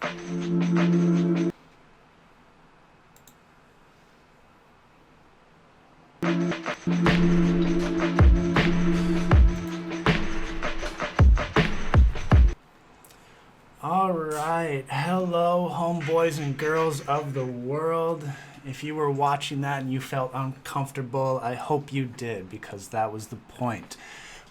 All right, hello, homeboys and girls of the world. If you were watching that and you felt uncomfortable, I hope you did, because that was the point.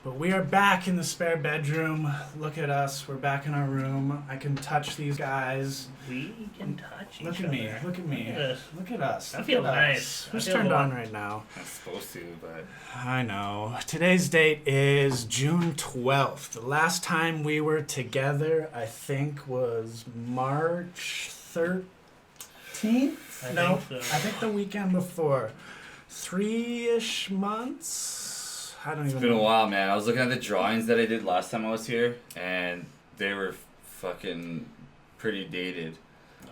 But we are back in the spare bedroom. Look at us. We're back in our room. I can touch these guys. We can touch each Look at other. me. Look at me. Look at us. I feel nice. Who's turned on right now? I'm supposed to, but... I know. Today's date is June 12th. The last time we were together, I think, was March 13th? No, I think the weekend before. 3-ish months? I don't even know. It's been a while, man. I was looking at the drawings that I did last time I was here, and they were fucking pretty dated.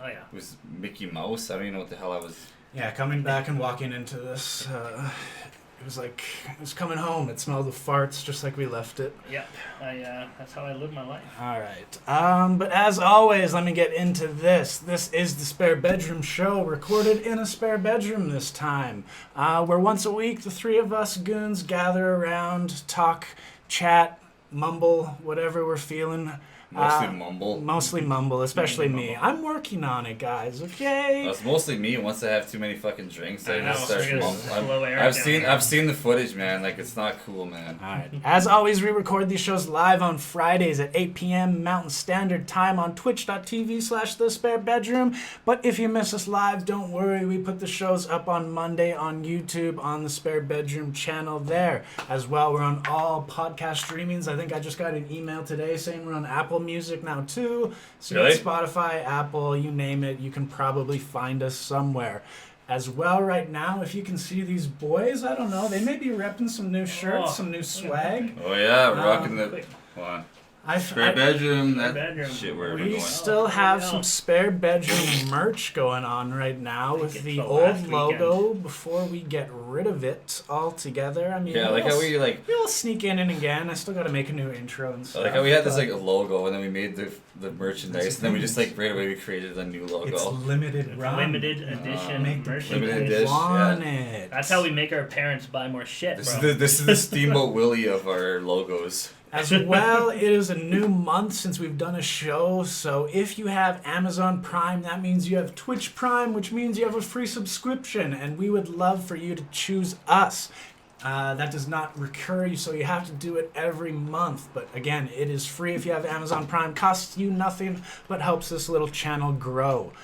Oh, yeah. It was Mickey Mouse. I don't even know what the hell I was... Yeah, coming back and walking into this, it was like, it was coming home. It smelled of farts just like we left it. Yep. That's how I live my life. All right. But as always, let me get into this. This is the Spare Bedroom Show, recorded in a spare bedroom this time. Where once a week, the three of us goons gather around, talk, chat, mumble, whatever we're feeling. Mostly mumble, especially mumble. me. I'm working on it, guys, okay? It's mostly me. Once I have too many fucking drinks, I just start mumbling. I've I've seen the footage, man. Like, it's not cool, man. All right. As always, we record these shows live on Fridays at 8 p.m. Mountain Standard Time on twitch.tv/thesparebedroom. But if you miss us live, don't worry. We put the shows up on Monday on YouTube on the Spare Bedroom channel there. As well, we're on all podcast streamings. I think I just got an email today saying we're on Apple Music now too. So really? Spotify, Apple, you name it, you can probably find us somewhere. As well, right now, if you can see these boys, I don't know, they may be repping some new shirts, some new swag. Oh yeah, rocking the... Hold on. Spare bedroom, shit, where we're we going. still have some spare bedroom merch going on right now with the old logo before we get rid of it altogether. I mean, yeah, like how we like we'll sneak in and again. I still got to make a new intro and stuff. Like how we had this like a logo and then we made the merchandise and then we just like right away we created a new logo. It's limited run. Limited edition merchandise. Limited edition. Yeah. That's how we make our parents buy more shit, This bro. is the Steamboat Willie of our logos. As well, it is a new month since we've done a show, so if you have Amazon Prime, that means you have Twitch Prime, which means you have a free subscription, and we would love for you to choose us. That does not recur, so you have to do it every month. But again, it is free if you have Amazon Prime. Costs you nothing, but helps this little channel grow.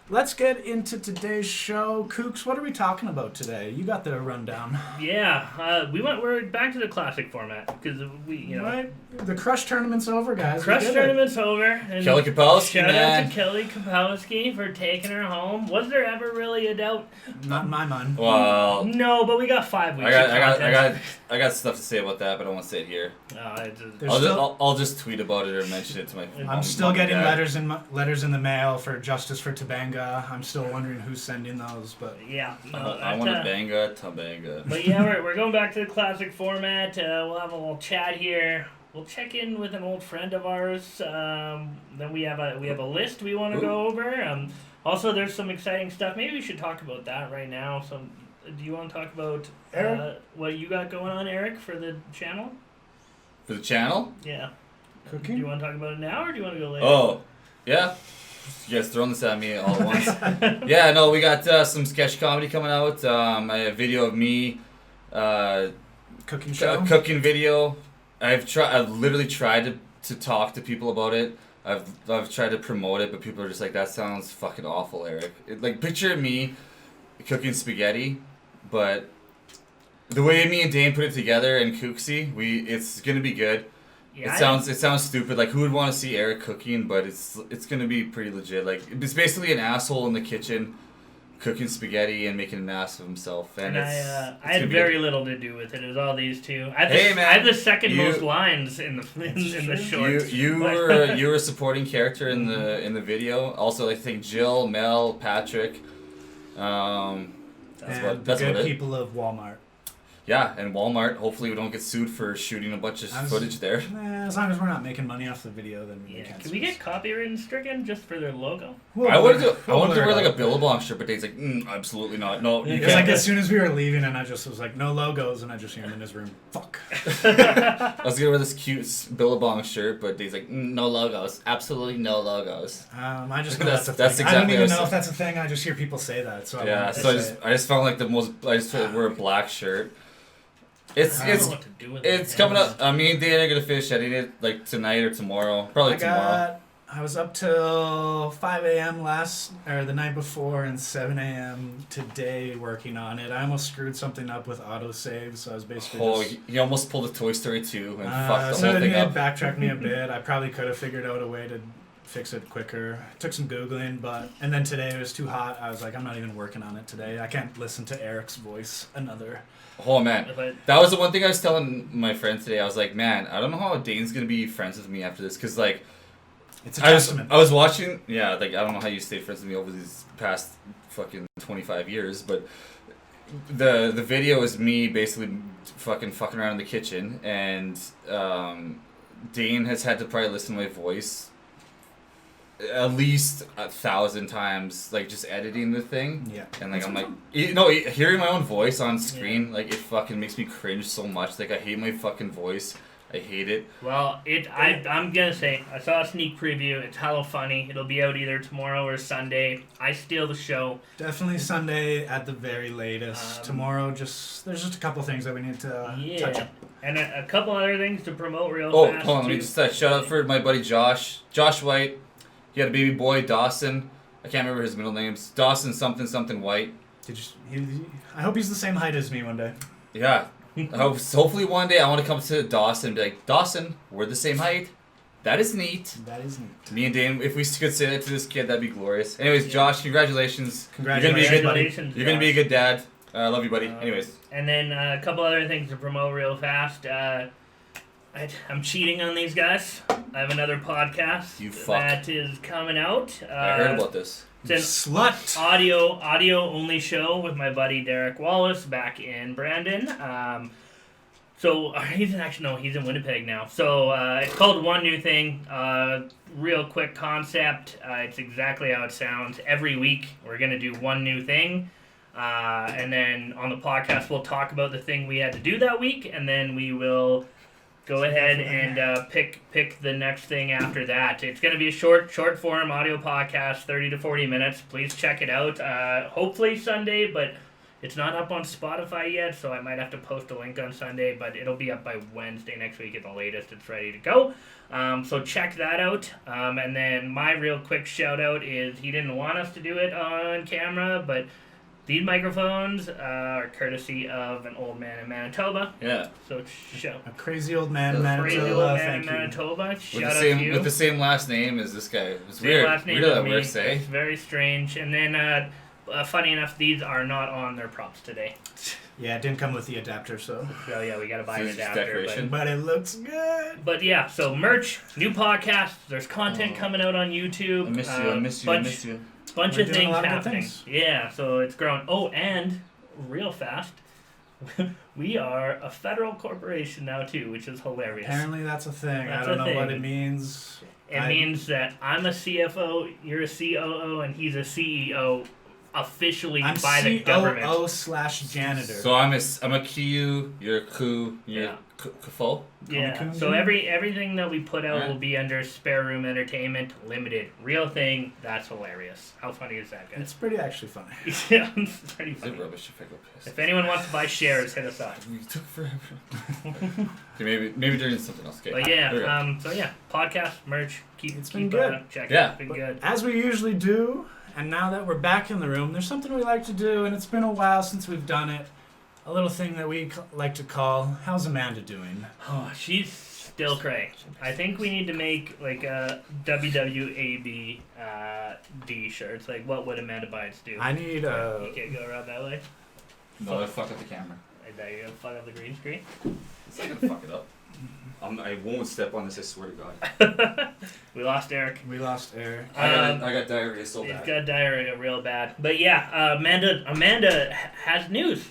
Let's get into today's show. Kooks, what are we talking about today? You got the rundown. Yeah, we're back to the classic format because Right. The Crush tournament's over, guys. Crush tournament's over. And Kelly Kapowski, shout man. out to Kelly Kapowski for taking her home. Was there ever really a doubt? Not in my mind. Well, no, but we got 5 weeks. I got stuff to say about that, but I don't want to say it here. I'll just tweet about it or mention it to my. I'm still getting letters in the mail for Justice for Tabanga. I'm still wondering who's sending those, but yeah. I want a banga, tabanga. But yeah, we're going back to the classic format. We'll have a little chat here. We'll check in with an old friend of ours. Then we have a list we want to go over. Also, there's some exciting stuff. Maybe we should talk about that right now. Do you want to talk about what you got going on, Eric, for the channel? For the channel? Yeah. Cooking? Do you want to talk about it now, or do you want to go later? Oh, yeah. You guys throwing this at me all at once. Yeah, no, we got some sketch comedy coming out. A video of me cooking show. Cooking video. I've literally tried to talk to people about it. I've tried to promote it, but people are just like, that sounds fucking awful, Eric. Like, picture me cooking spaghetti, but the way me and Dane put it together and Kooksy, it's gonna be good. Yeah, it sounds stupid. Like, who would want to see Eric cooking? But it's gonna be pretty legit. Like, it's basically an asshole in the kitchen cooking spaghetti and making an ass of himself. And I had very little to do with it. It was all these two. I man, had the second most lines in the shorts. You were a supporting character in the video. Also, I think Jill, Mel, Patrick. That's the good people of Walmart. yeah, and Walmart. Hopefully, we don't get sued for shooting a bunch of footage there. As long as we're not making money off the video, then we Yeah. can't. Can we get copyright stricken just for their logo? I wanted to wear like a Billabong shirt, but Dave's like, absolutely not. No, you Because can't. like as soon as we were leaving, and I just was like, no logos, and I just hear him in his room. Fuck. I was gonna wear this cute Billabong shirt, but Dave's like, no logos, absolutely no logos. I just know That's that's a thing. exactly I don't what I even was know if saying. that's a thing. I just hear people say that. So Yeah, so I just found like I just wear a black shirt. It's I don't know what to do with it's it. coming up. Me and Dan are gonna finish editing it like tonight or tomorrow. Probably tomorrow. I was up till 5 a.m. the night before and 7 a.m. today working on it. I almost screwed something up with autosave, so I was basically You almost pulled a Toy Story 2 and fucked the whole so thing it up. backtracked me a bit. I probably could have figured out a way to fix it quicker. Took some Googling, and then today it was too hot. I was like, I'm not even working on it today. I can't listen to Eric's voice another. Oh man, that was the one thing I was telling my friend today. I was like, man, I don't know how Dane's gonna be friends with me after this, cause like, it's a testament. I was watching, like I don't know how you stayed friends with me over these past fucking 25 years, but the video is me basically fucking around in the kitchen, and Dane has had to probably listen to my voice at least 1,000 times, like just editing the thing. Yeah. And like I'm like, hearing my own voice on screen, like it fucking makes me cringe so much. Like I hate my fucking voice. I hate it. Well, I'm gonna say I saw a sneak preview. It's hella funny. It'll be out either tomorrow or Sunday. I steal the show. Definitely Sunday at the very latest. Tomorrow, there's just a couple things that we need to touch up. And a couple other things to promote real fast. Hold on, let me just shout out for my buddy Josh White. He had a baby boy, Dawson. I can't remember his middle names. Dawson something White. I hope he's the same height as me one day. Yeah. Hopefully one day I want to come to Dawson and be like, Dawson, we're the same height. That is neat. That is neat. Me and Dane, if we could say that to this kid, that'd be glorious. Anyways, Josh, congratulations. Congratulations. You're gonna be a good dad. I love you, buddy. Anyways. And then a couple other things to promote real fast. I'm cheating on these guys. I have another podcast that is coming out. I heard about this. It's an Slut. audio only show with my buddy Derek Wallace back in Brandon. He's in Winnipeg now. So it's called One New Thing. Real quick concept. It's exactly how it sounds. Every week we're gonna do one new thing. And then on the podcast we'll talk about the thing we had to do that week, and then we will go ahead and pick the next thing after that. It's going to be a short form audio podcast, 30 to 40 minutes. Please check it out. Hopefully Sunday, but it's not up on Spotify yet, so I might have to post a link on Sunday, but it'll be up by Wednesday next week at the latest. It's ready to go. So check that out. And then my real quick shout out is he didn't want us to do it on camera, but these microphones are courtesy of an old man in Manitoba. Yeah. So A crazy old man in Crazy Manitoba. old man in Thank you. Manitoba. Shout out to you. With the same last name as this guy. It's Same weird. last name Weird as that me. works, eh? It's very strange. And then, funny enough, these are not on their props today. Yeah, it didn't come with the adapter, so. So yeah, we gotta buy an It's just adapter. decoration. But it looks good. But yeah, so merch, new podcast. There's content coming out on YouTube. I miss you. Bunch We're of doing a things lot of good happening. things. Yeah, so it's growing. Oh, and real fast, we are a federal corporation now too, which is hilarious. Apparently that's a thing. That's I don't a know what thing. it means. It means that I'm a CFO, you're a COO, and he's a CEO officially I'm by the government. COO/janitor. So I'm a Q, you're a Ku, you're Yeah. Kafo? Yeah. Comic-Con? So everything that we put out Yeah. will be under Spare Room Entertainment Limited. Real thing. That's hilarious. How funny is that, guys? It's pretty actually funny. Yeah, it's pretty Is it funny. rubbish if I go piss? If anyone wants to buy shares, hit us up. We took forever. Okay, maybe during something else. Okay. But There we go. yeah, podcast, merch, It's been keep good. check Yeah. It's been good. As we usually do, and now that we're back in the room, there's something we like to do, and it's been a while since we've done it. A little thing that we like to call, how's Amanda doing? Oh, she's still cray. I think we need to make like a WWAB D shirts. Like, what would Amanda Bynes do? I need You can't go around that way. No, I fuck up the camera. I bet you're gonna fuck up the green screen. It's not gonna fuck it up. I won't step on this, I swear to God. We lost Eric. We lost Eric. I got diarrhea so He's bad. got diarrhea real bad. But yeah, Amanda has news.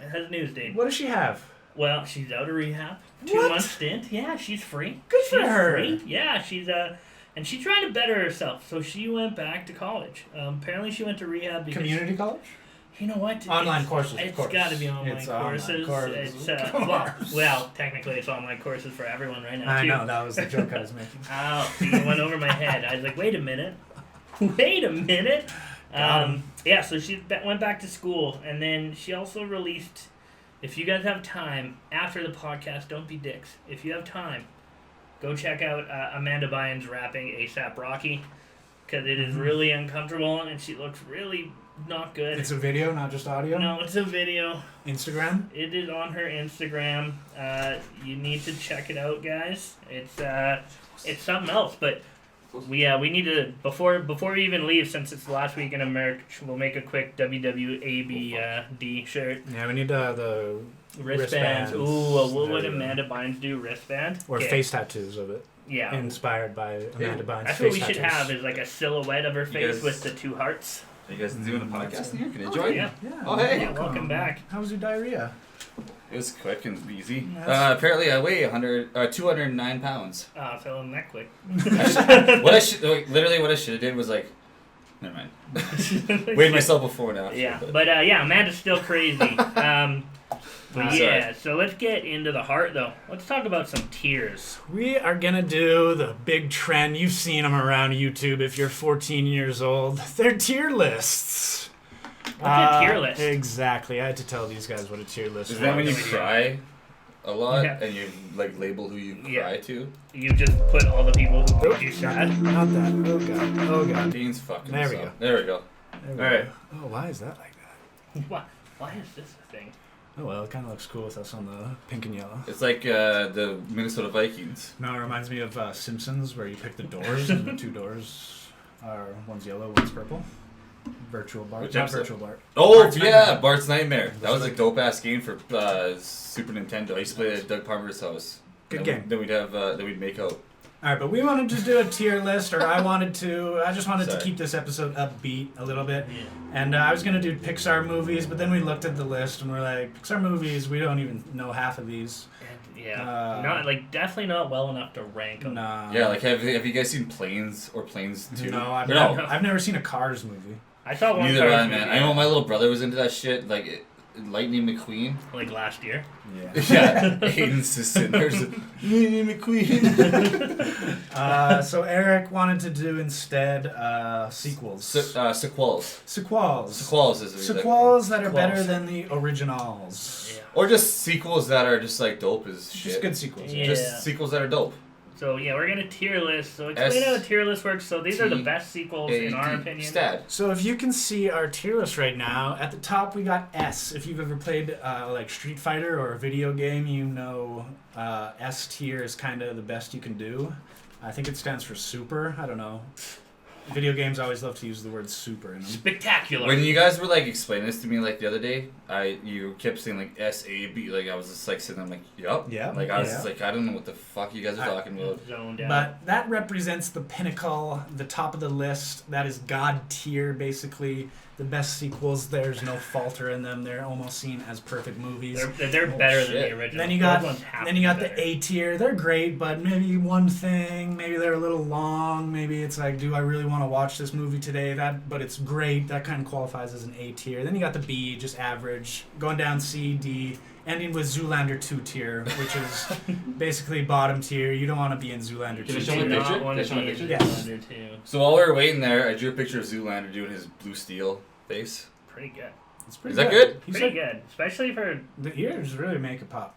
It has a news date. What does she have? Well, she's out of rehab. What? 2 month stint. Yeah, she's free. Good for she's her. Free. Yeah, she's and she's trying to better herself. So she went back to college. Apparently, she went to rehab because Community college? you know what? Online courses, of It's course. got to be online It's courses. online courses, It's of well, technically, it's online courses for everyone right now. I too. know, that was the joke I was making. Oh, you went over my head. I was like, wait a minute. Wait a minute. Got 'em. Yeah, so she went back to school, and then she also released, if you guys have time, after the podcast, don't be dicks. If you have time, go check out Amanda Bynes rapping A$AP Rocky, because it is really uncomfortable, and she looks really not good. It's a video, not just audio? No, it's a video. Instagram? It is on her Instagram. You need to check it out, guys. It's something else, but we need to before we even leave, since it's the last week in America, we'll make a quick WWABD shirt. Yeah, we need the Wristbands. Ooh, what would Amanda Bynes do? Wristband? Or Okay. face tattoos of it. Yeah. Inspired by Amanda Bynes' That's face what we should tattoos. have, is like a silhouette of her face guys- with the 2 hearts. Are you guys doing a podcast here? Can I Oh, join? yeah. Yeah. Oh, hey. Yeah, welcome back. How was your diarrhea? It was quick and easy. That's- Apparently, I weigh 209 pounds. Oh, it fell in that quick. What I should have did was like, never mind. Weighed myself before and after. Yeah, but Amanda's still crazy. But Sorry. yeah, so let's get into the heart though. Let's talk about some tears. We are gonna do the big trend. You've seen them around YouTube if you're 14 years old. They're tier lists. What's a tier list? Exactly. I had to tell these guys what a tier list Is was. that when you Yeah. cry a lot Yeah. and you like label who you Yeah. cry to? You just put all the people who Nope, made you sad. not that. Oh god. Oh god. Dean's fucking. There we so. go. There we go. There we Alright. go. Oh, why is that like that? Why is this a thing? Oh well, it kind of looks cool with us on the pink and yellow. It's like the Minnesota Vikings. No, it reminds me of Simpsons, where you pick the doors, and the 2 doors are one's yellow, one's purple. Virtual Bart. Which Not episode? virtual Bart. Oh Bart's yeah, Nightmare. Bart's Nightmare. That was a like- dope ass game for Super Nintendo. I used to play at Doug Palmer's house. Good Then game. Then we'd make out. All right, but we wanted to do a tier list, or I just wanted to Sorry. keep this episode upbeat a little bit. Yeah. And I was gonna do Pixar movies, but then we looked at the list and we're like, Pixar movies, we don't even know half of these. Yeah. Not definitely not well enough to rank them. Nah. Yeah, like have you guys seen Planes or Planes 2? No, I've, No. never, I've never seen a Cars movie. I saw one Neither Cars have I, man. movie, I know my little brother was into that shit, like Lightning McQueen. like last year. Yeah. Yeah, Hayden's just sitting there, just, Lightning McQueen. So Eric wanted to do instead sequels. Sequels. Sequels. Sequels is Sequels that are Sequels. better than the originals. Yeah. Or just sequels that are just like dope as shit. Just good sequels. Yeah. Just sequels that are dope. So yeah, we're gonna tier list. So explain how a tier list works. So these are the best sequels in our opinion. Stat. So if you can see our tier list right now, at the top we got S. If you've ever played like Street Fighter or a video game, you know S tier is kind of the best you can do. I think it stands for super. I don't know. Video games always love to use the word super in them. Spectacular. When you guys were like explaining this to me like the other day, you kept saying like SAB, like I was just like sitting there, I'm like, yup. Yeah. Like I was yeah. just like, I don't know what the fuck you guys are talking about. Zoned out. But that represents the pinnacle, the top of the list. That is God tier, basically. The best sequels, there's no falter in them. They're almost seen as perfect movies. They're better than shit. the original. Then you got the A tier. They're great, but maybe one thing, maybe they're a little long. Maybe it's like, do I really want to watch this movie today? But it's great. That kind of qualifies as an A tier. Then you got the B, just average. Going down C, D, ending with Zoolander 2 tier, which is basically bottom tier. You don't want to be in Zoolander 2 Can I show tier. my picture? Want Can I to show my be in picture? Yes. Zoolander too. So while we were waiting there, I drew a picture of Zoolander doing his blue steel face. Pretty good. It's pretty Is that good? He Pretty said good, especially for. the ears really make it pop.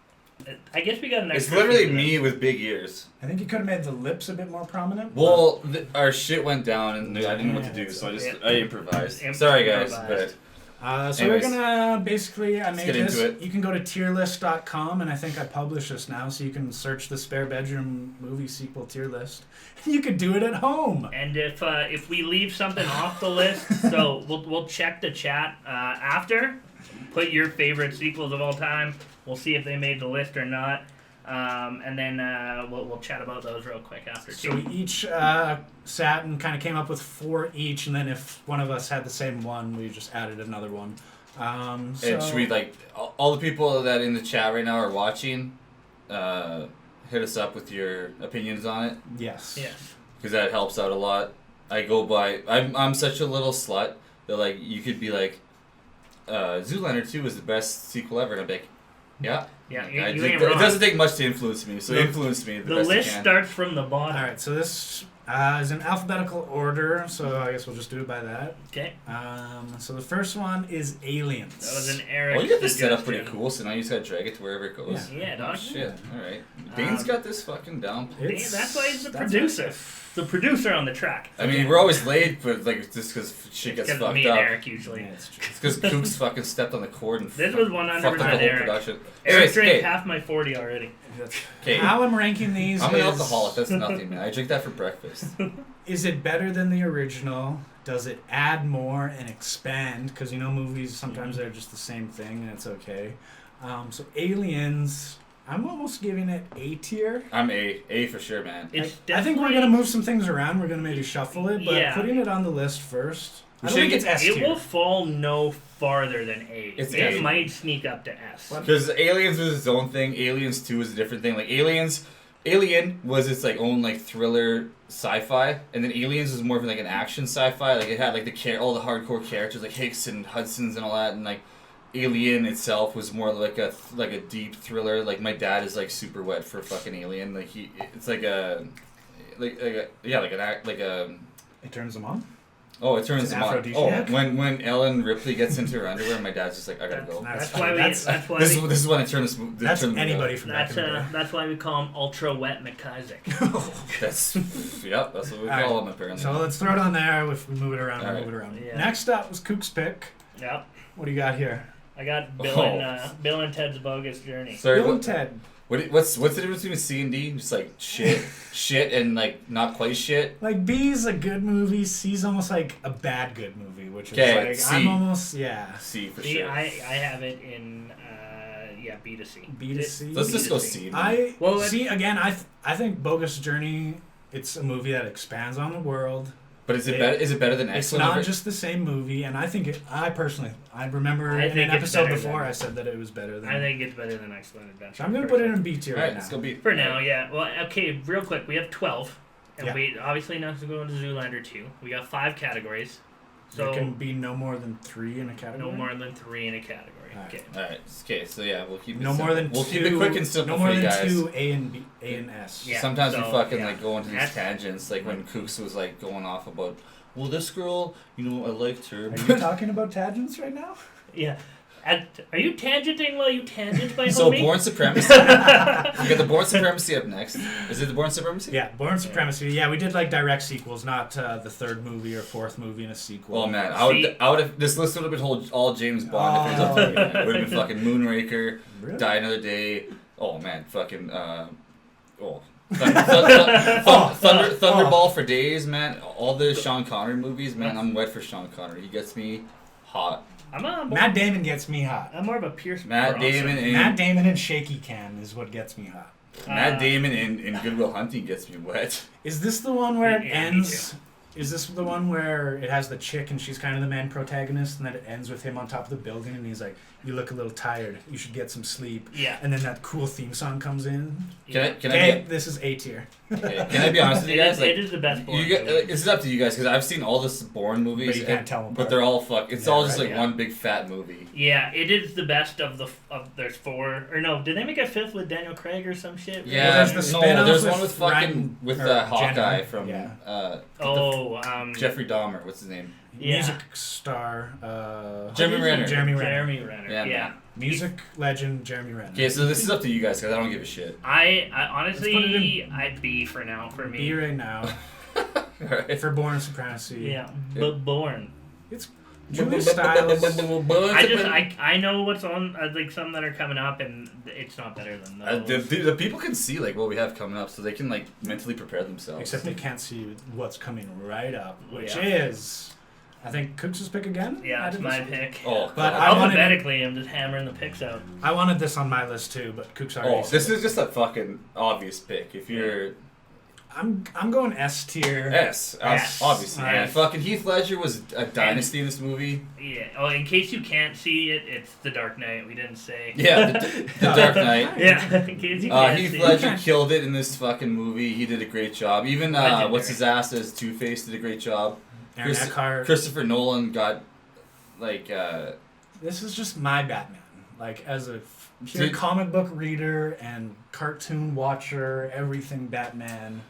I guess we got an. It's extra literally season. me with big ears. I think you could have made the lips a bit more prominent. Well, our shit went down and I didn't know what to do, so I improvised. Sorry guys, Improvised. So Anyways, we're gonna basically, I made get this. into it. You can go to tierlist.com, and I think I publish this now, so you can search the spare bedroom movie sequel tier list. You could do it at home. And if we leave something off the list, so we'll check the chat after. Put your favorite sequels of all time. We'll see if they made the list or not. And then we'll chat about those real quick after too. So we each sat and kind of came up with 4 each, and then if one of us had the same one, we just added another one So, And should we, like, all the people that in the chat right now are watching, hit us up with your opinions on it? yes. Yes. Because that helps out a lot. I go by, I'm such a little slut that, like, you could be like, Zoolander 2 was the best sequel ever, and I'm like, yeah. Yeah, I you did- ain't it wrong. doesn't take much to influence me, so influence me The best you list can. starts from the bottom. All right, so this is in alphabetical order, so I guess we'll just do it by that. Okay. So the first one is Aliens. That was an Eric. Oh, you got this set up pretty suggestion. cool, so now you just gotta drag it to wherever it goes. Yeah, Oh, dog. shit. Alright. Dane's got this fucking down. It's- That's why he's the that's producer. The producer on the track. I mean, we're always late, but, like, just because shit gets Because fucked me and up. Eric usually. Yeah, it's true. It's because Kooks fucking stepped on the cord and This was 100% fucked up the whole Eric. production. Eric Anyways, drank okay, half my 40 already. okay. How I'm ranking these I'm an is, alcoholic. That's nothing, man. I drink that for breakfast. is it better than the original? Does it add more and expand? Because, you know, movies, sometimes they're just the same thing, and it's okay. So Aliens, I'm almost giving it A tier. I'm A for sure, man. It's I think we're definitely- going to move some things around. We're going to maybe shuffle it, but Yeah. putting it on the list first. We I don't should think it's S It tier. will fall no farther than A. It's It A. might sneak up to S. What? Because Aliens was its own thing. Aliens 2 was a different thing. Like, Alien was its, like, own, like, thriller sci-fi, and then Aliens was more of, like, an action sci-fi. Like, it had, like, all the hardcore characters, like Hicks and Hudson's and all that, and, like, Alien itself was more like a deep thriller. Like, my dad is, like, super wet for fucking Alien. Like, it's like a It turns them on. oh, it turns It's an them on. Oh, aphrodisiac? when Ellen Ripley gets into her underwear, my dad's just like, I gotta go. That's That's why we. That's- That's why This we. is when I turn this. That's turn the movie anybody off. from back in the day. That's why we call him Ultra Wet McIsaac. That's yep. That's what we All call right. them apparently. So let's throw it on there. If we move it around, All we'll right. move it around. Yeah. Next up was Kook's pick. Yep. What do you got here? I got Oh. Bill and Ted's Bogus Journey. Sorry, Bill and what, Ted. what's the difference between C and D? Just like shit, and like not quite shit. Like B's a good movie. C's almost like a bad good movie, which is Okay, like C. I'm almost yeah. C for See, sure. I have it in B to C. B to C. Let's just go C. man. Well, see again. I think Bogus Journey. It's a movie that expands on the world. But is it better? Is it better than It's Excellent? not just the same movie, and I think I personally, I remember I in think an it's episode better before than- I said that it was better than. I think it's better than Excellent Adventure. So I'm gonna put it in B tier All right right, now. let's go B. For now, yeah. Well, okay, real quick. We have 12. And Yeah. we obviously not to go into Zoolander 2. We got 5 categories. So There can be no more than 3 in a category. no more than 3 in a category. Alright. Okay. All right. Okay. So yeah, we'll keep it No simple. more than we'll 2. keep it quick and simple No more for you than guys. 2 A and B, A and S. Yeah. Sometimes we so, fucking yeah. like go into these That's- tangents, like when Kooks was like going off about, well, this girl, you know, I liked her. Are you talking about tangents right now? Yeah. Are you tangenting while you tangent, my So homie? Born Supremacy. We got the Born Supremacy up next. Is it the Born Supremacy? Yeah, Born Supremacy. Yeah, we did like direct sequels, not the third movie or fourth movie in a sequel. Oh man, See- I would have. This list would have been all James Bond if it was up to me. Man. It would have been fucking Moonraker, Really? Die Another Day. Oh man, fucking Thunderball for days, man. All the Sean Connery movies, man. I'm wet for Sean Connery. He gets me hot. Matt Damon gets me hot. I'm more of a Pierce Matt Brosnan. Damon and Matt Damon and Shaky Cam is what gets me hot. Matt Damon in Good Will Hunting gets me wet. Is this the one where it Yeah, me ends? Is this the one where it has the chick and she's kind of the main protagonist, and then it ends with him on top of the building and he's like, "You look a little tired. You should get some sleep." Yeah. And then that cool theme song comes in. Can Okay, I this is A tier. can I be honest with you guys? it is the best Bourne You movie. it's up to you guys because I've seen all the Bourne movies, But you can't tell 'em but apart. they're all fuck. It's Yeah, all just right, like yeah. one big fat movie. Yeah, it is the best of there's 4 or no? Did they make a 5th with Daniel Craig or some shit? Yeah, there's the no, spin-off there's with one with fucking Ryan- with or Hawkeye Jenner. from Yeah. Jeffrey Dahmer. What's his name? Yeah. Music star. Jeremy Renner. Jeremy Renner. Jeremy Renner. Yeah, Yeah. man. Music legend Jeremy Renner. Okay, so this is up to you guys because I don't give a shit. I Let's put it honestly I'd B for now for me. B right now. Alright. For Born Supremacy. Yeah, but Bourne. It's Julia Stiles. I know what's on like some that are coming up and it's not better than those. The people can see like what we have coming up, so they can like mentally prepare themselves. Except they can't see what's coming right up, which Yeah. is, I think, Cooks' pick again. Yeah, it's Added my this one? pick. Oh, But God. I wanted- Alphabetically, I'm just hammering the picks out. I wanted this on my list too, but Cooks already. Oh, said this it. is just a fucking obvious pick. If you're I'm going S tier. S, obviously. All right. Man. Fucking Heath Ledger was a dynasty in this movie. Yeah. Oh, in case you can't see it, it's The Dark Knight. We didn't say. Yeah, the Dark Knight. Yeah. In case you can't Heath see Ledger killed it in this fucking movie. He did a great job. Even Legendary. what's his ass as Two-Face did a great job. Aaron Eckhart. Christopher Nolan got like. This is just my Batman. Like as a pure comic book reader and cartoon watcher, everything Batman.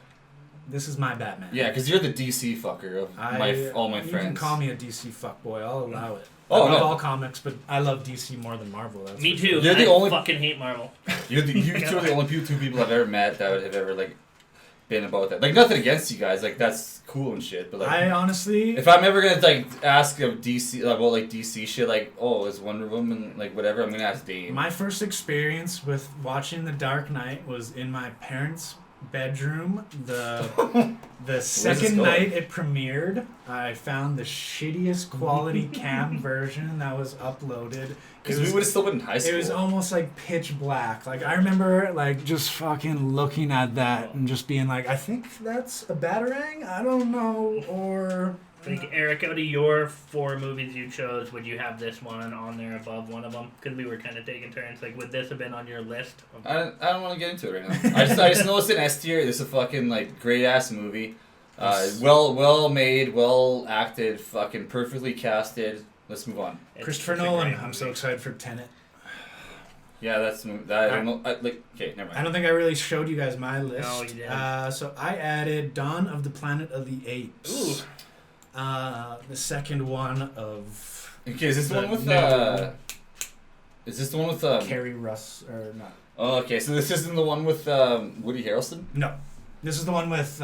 This is my Batman. Yeah, because you're the DC fucker of all my friends. You can call me a DC fuckboy. I'll allow it. Oh, I love no. all comics, but I love DC more than Marvel. That's Me for too. sure. You're the I only- fucking hate Marvel. You two are the only two people I've ever met that have ever like been about that. Like nothing against you guys. Like that's cool and shit. But like, I honestly, if I'm ever gonna like ask of DC about like DC shit, like is Wonder Woman like whatever, I'm gonna ask Dane. my first experience with watching The Dark Knight was in my parents' bedroom. The second going? night it premiered, I found the shittiest quality cam version that was uploaded. Because we would have still been in high school. It was almost like pitch black. Like I remember like just fucking looking at that and just being like, I think that's a Batarang? I don't know. Or Like, Eric, out of your 4 movies you chose, would you have this one on there above one of them? Because we were kind of taking turns. Like, would this have been on your list? I don't want to get into it right now. I just know it's an S tier. This is a fucking like great ass movie. Well made, well acted, fucking perfectly casted. Let's move on. Christopher Nolan. I'm so excited for Tenet. Yeah, that's that. I don't know. Okay, never mind. I don't think I really showed you guys my list. No, you didn't. So I added Dawn of the Planet of the Apes. Ooh. The second one of Okay, is this the one with No. Is this the one with Carrie Russ or not? Oh, okay. So this isn't the one with Woody Harrelson. No, this is the one with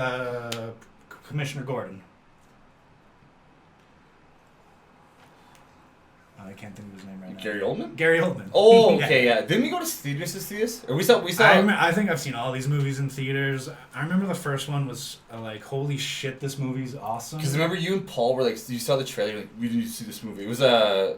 Commissioner Gordon. I can't think of his name right now. Gary Oldman. Gary Oldman. Oh, okay, yeah. Didn't we go to theaters to see this? Or we saw. I think I've seen all these movies in theaters. I remember the first one was like, holy shit, this movie's awesome. Because remember you and Paul were like, you saw the trailer, like, we didn't see this movie. It was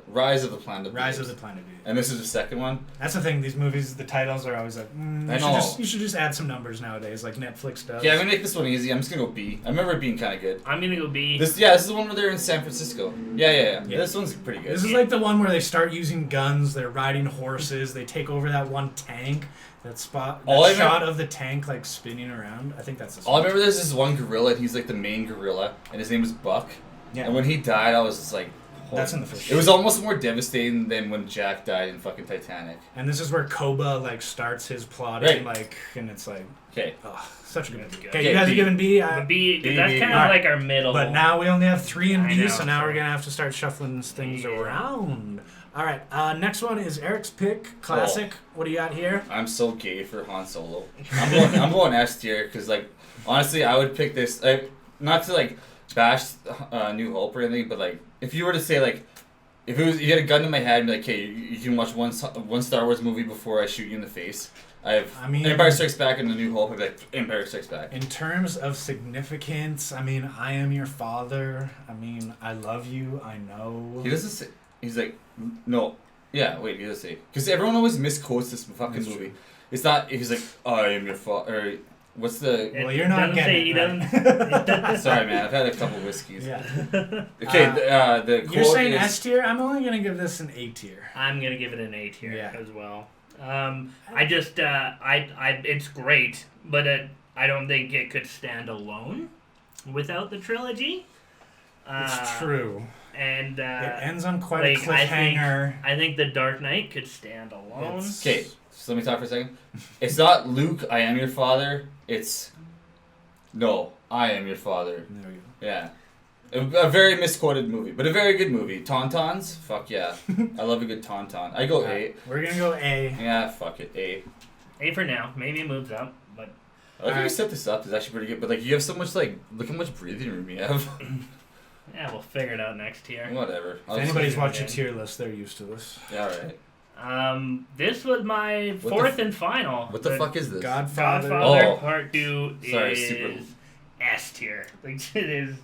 Rise of the Planet of the Rise Apes. of the Planet of the Apes. And this is the second one. That's the thing. These movies, the titles are always like, I know. you should just add some numbers nowadays, like Netflix does. Yeah, I'm gonna make this one easy. I'm just gonna go B. I remember it being kind of good. I'm going to go B. This is the one where they're in San Francisco. Yeah. This one's pretty good. This is like the one where they start using guns. They're riding horses. They take over that one tank. That shot of the tank like spinning around. I think that's this All I one. remember, there's this one gorilla, and he's like the main gorilla, and his name is Buck. Yeah. And when he died, I was just like, That's in the first. It was almost more devastating than when Jack died in fucking Titanic. And this is where Koba like starts his plotting, Right. like, and it's like, Okay. such a good That's movie. good. Okay, Okay, you guys B. are giving B. B, that's kind of Alright. like our middle. But now we only have 3 and I B, know, so now so- we're gonna have to start shuffling things Yeah. around. All right, next one is Eric's pick, classic. What do you got here? I'm so gay for Han Solo. I'm going S tier because like honestly I would pick this not to like bash New Hope or anything, but like if you were to say like if it was you had a gun to my head and be like, okay, you can watch one Star Wars movie before I shoot you in the face. I mean Empire Strikes Back and The New Hope. I'd be like Empire Strikes Back. In terms of significance, I mean, I am your father. I mean, I love you. I know. He doesn't say. He's like no. Yeah, wait. He doesn't say because everyone always misquotes this fucking That's movie. true. It's not. He's like I am your father. Or what's the? Well, you're not doesn't getting say it, he doesn't. Sorry, man. I've had a couple whiskeys. Yeah. Okay. The quote You're saying is, S tier. I'm only gonna give this an A tier. I'm gonna give it an A tier Yeah. as well. I just it's great, but I don't think it could stand alone without the trilogy. It's true. And It ends on quite a cliffhanger. I think The Dark Knight could stand alone. Okay, so let me talk for a second. It's not Luke, I am your father. It's no, I am your father. There we go. Yeah. A very misquoted movie, but a very good movie. Tauntauns? Fuck yeah. I love a good tauntaun. I go A. We're gonna go A. Yeah, fuck it. A. A for now. Maybe it moves up, but I like how you set this up. It's actually pretty good, but like you have so much like, look how much breathing room you have. yeah, we'll figure it out next year. Whatever. If anybody's watched your okay. tier list, they're used to this. Yeah, alright. This was my What the fourth and final. What the fuck is this? Godfather. Godfather Oh. Part 2 Sorry, is super- S tier. Like, it is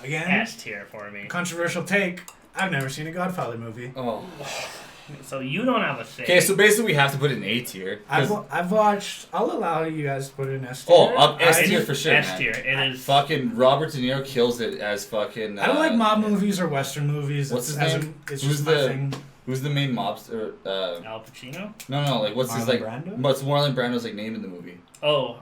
Again, S tier for me. controversial take. I've never seen a Godfather movie. Oh. So you don't have a say. Okay, so basically we have to put it in A tier. I've watched. I'll allow you guys to put it in S tier. Oh, S tier for sure, S man. tier. It is. Fucking Robert De Niro kills it as fucking. I don't like mob movies or Western movies. What's his it's name? It's Who's just my thing. Who's the main mobster? Al Pacino? No, like what's his Marlon like? Brando? What's Marlon Brando's like name in the movie? Oh,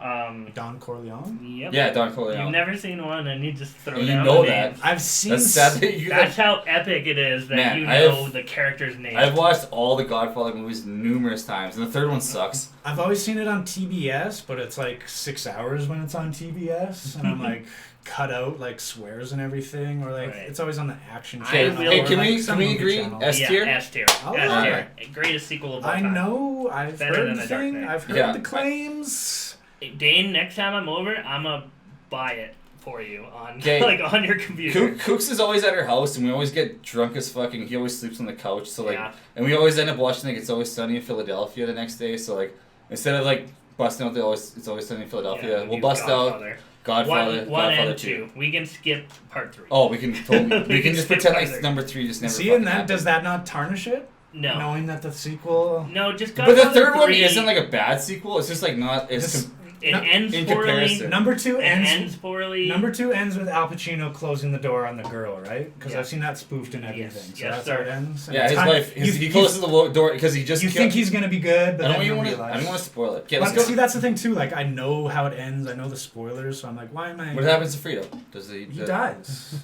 Don Corleone. Yep. Yeah, Don Corleone. You've never seen one, and you just throw And down you know the that. names. I've seen. That's sad that you. That's how epic it is that Man, you I know have- the character's name. I've watched all the Godfather movies numerous times, and the third one sucks. I've always seen it on TBS, but it's like 6 hours when it's on TBS, and I'm like cut out like swears and everything, or like Right. it's always on the action Okay, channel. hey, or, can like, we some can we movie agree? channel. S tier. Yeah, S tier. Oh, S alright. tier. Greatest sequel of all I time. know. I've Better heard than the The Dark thing. Knight. I've heard Yeah. the claims. Dane, next time I'm over, I'm gonna buy it for you on 'Kay. like on your computer. Cooks is always at her house, and we always get drunk as fucking. He always sleeps on the couch, so like, Yeah. and we always end up watching like It's Always Sunny in Philadelphia the next day. So like, instead of like busting out It's Always Sunny in Philadelphia, Yeah, we'll do bust out Godfather. Godfather, One Godfather and 2. two. We can skip part 3. Oh, we can totally. we can just skip pretend like part number 3 just never. See, fucking and that happened. does that not tarnish it? No. Knowing that the sequel. No, just But the Godfather third one 3, isn't like a bad sequel. It's just like not. It's Just- it no, ends in poorly. comparison. Number two It ends. ends poorly. Number 2 ends with Al Pacino closing the door on the girl, right? Because Yeah. I've seen that spoofed in everything. Yes. So Yes, that's sir. how it ends. And yeah, it's his kind of- wife. He you- closes the door because he just. You think he's gonna be good, but I then don't you even want to. realize. I don't want to spoil it. Okay, But let's go. see, that's the thing too. Like, I know how it ends. I know the spoilers, so I'm like, why am I? What happens to Frito? Does he? He dies.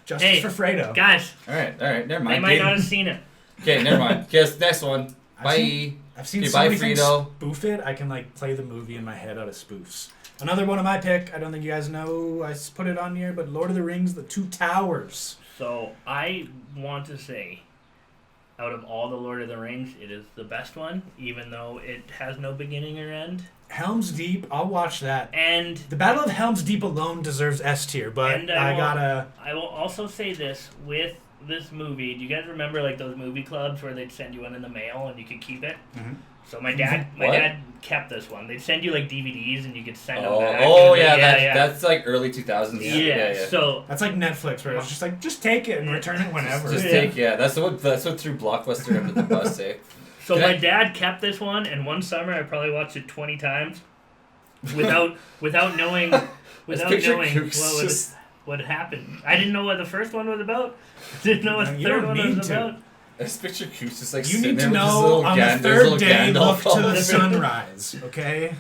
Justice Hey, for Fredo. Guys, All right, never they mind. might not have seen it. Okay, never mind. Guess next one. I've seen- Bye. I've seen Okay, so bye, many things Frito. spoof it. I can like play the movie in my head out of spoofs. Another one of my pick. I don't think you guys know. I put it on here, but Lord of the Rings: The Two Towers. So I want to say, out of all the Lord of the Rings, it is the best one, even though it has no beginning or end. Helm's Deep. I'll watch that. And The Battle of Helm's Deep alone deserves S tier, but And I gotta. I will also say this with this movie. Do you guys remember like those movie clubs where they'd send you one in the mail and you could keep it? Mhm. So my dad What? kept this one. They'd send you like DVDs and you could send them Oh, back. oh and yeah, yeah. that's like early 2000s. Yeah. So That's like Netflix, where it's just like, just take it and return it whenever. Just take that's what threw Blockbuster under the bus, eh? So Can my I- dad kept this one, and one summer I probably watched it 20 times, without knowing picture Kooks what what happened. I didn't know what the first one was about. Didn't know what the You third don't one need was to. about. I just picture Coops just like You sitting need to there with his know little on Gan- the his little third day, Gandalf look to the helmet. sunrise, okay?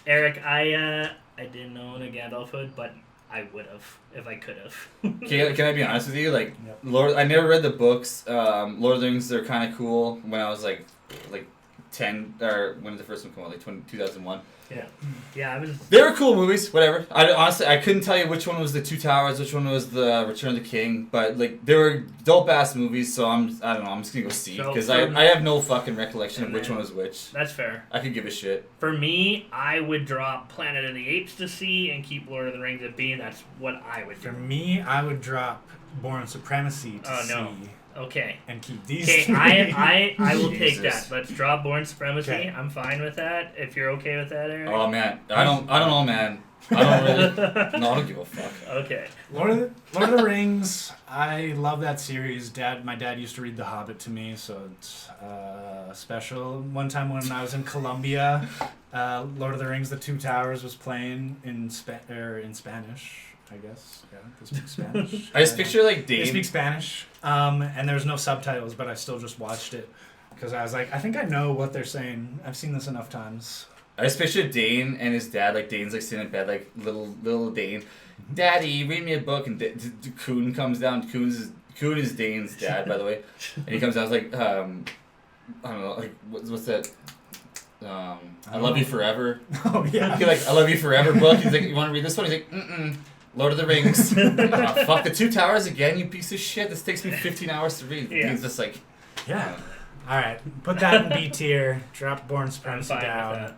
Eric, I didn't own a Gandalf hood, but I would have if I could have. Can I be honest with you? Like, Yep. I never read the books. Lord of the Rings, they're kind of cool. When I was like 10, or when did the first one come out? Like 2001. Yeah, I was. They were cool movies, whatever. Honestly, I couldn't tell you which one was the Two Towers, which one was the Return of the King, but like they were dope ass movies. So I don't know. I'm just gonna go see So because for me- I have no fucking recollection of And which then- one was which. That's fair. I could give a shit. For me, I would drop Planet of the Apes to C and keep Lord of the Rings at B. That's what I would For do. me, I would drop Born Supremacy to Oh, no. C Okay. and keep these Okay, three. I will take Jesus. that. Let's drop Born Supremacy. Okay. I'm fine with that. If you're okay with that, Eric. Oh man, I don't know, man. I don't really. No, I don't give a fuck. Okay. Lord of the Rings. I love that series. My dad used to read The Hobbit to me, so it's special. One time when I was in Colombia, Lord of the Rings: The Two Towers was playing in Spanish. I guess. Yeah, they speak Spanish. I just picture like They Dave. speak Spanish, and there's no subtitles, but I still just watched it because I was like, I think I know what they're saying. I've seen this enough times. I just picture Dane and his dad. Like Dane's like sitting in bed, like little Dane. Daddy, read me a book, and Coon comes down. Coon is Dane's dad, by the way, and he comes down. Like I don't know, like what's that? I Love You Forever. Oh yeah. He's like, I Love You Forever book. He's like, you want to read this one? He's like, Lord of the Rings. Fuck the Two Towers again, you piece of shit. This takes me 15 hours to read. Yeah. He's just like, Yeah. All right. Put that in B tier. Drop Born I'm Supremacy fine with down. that.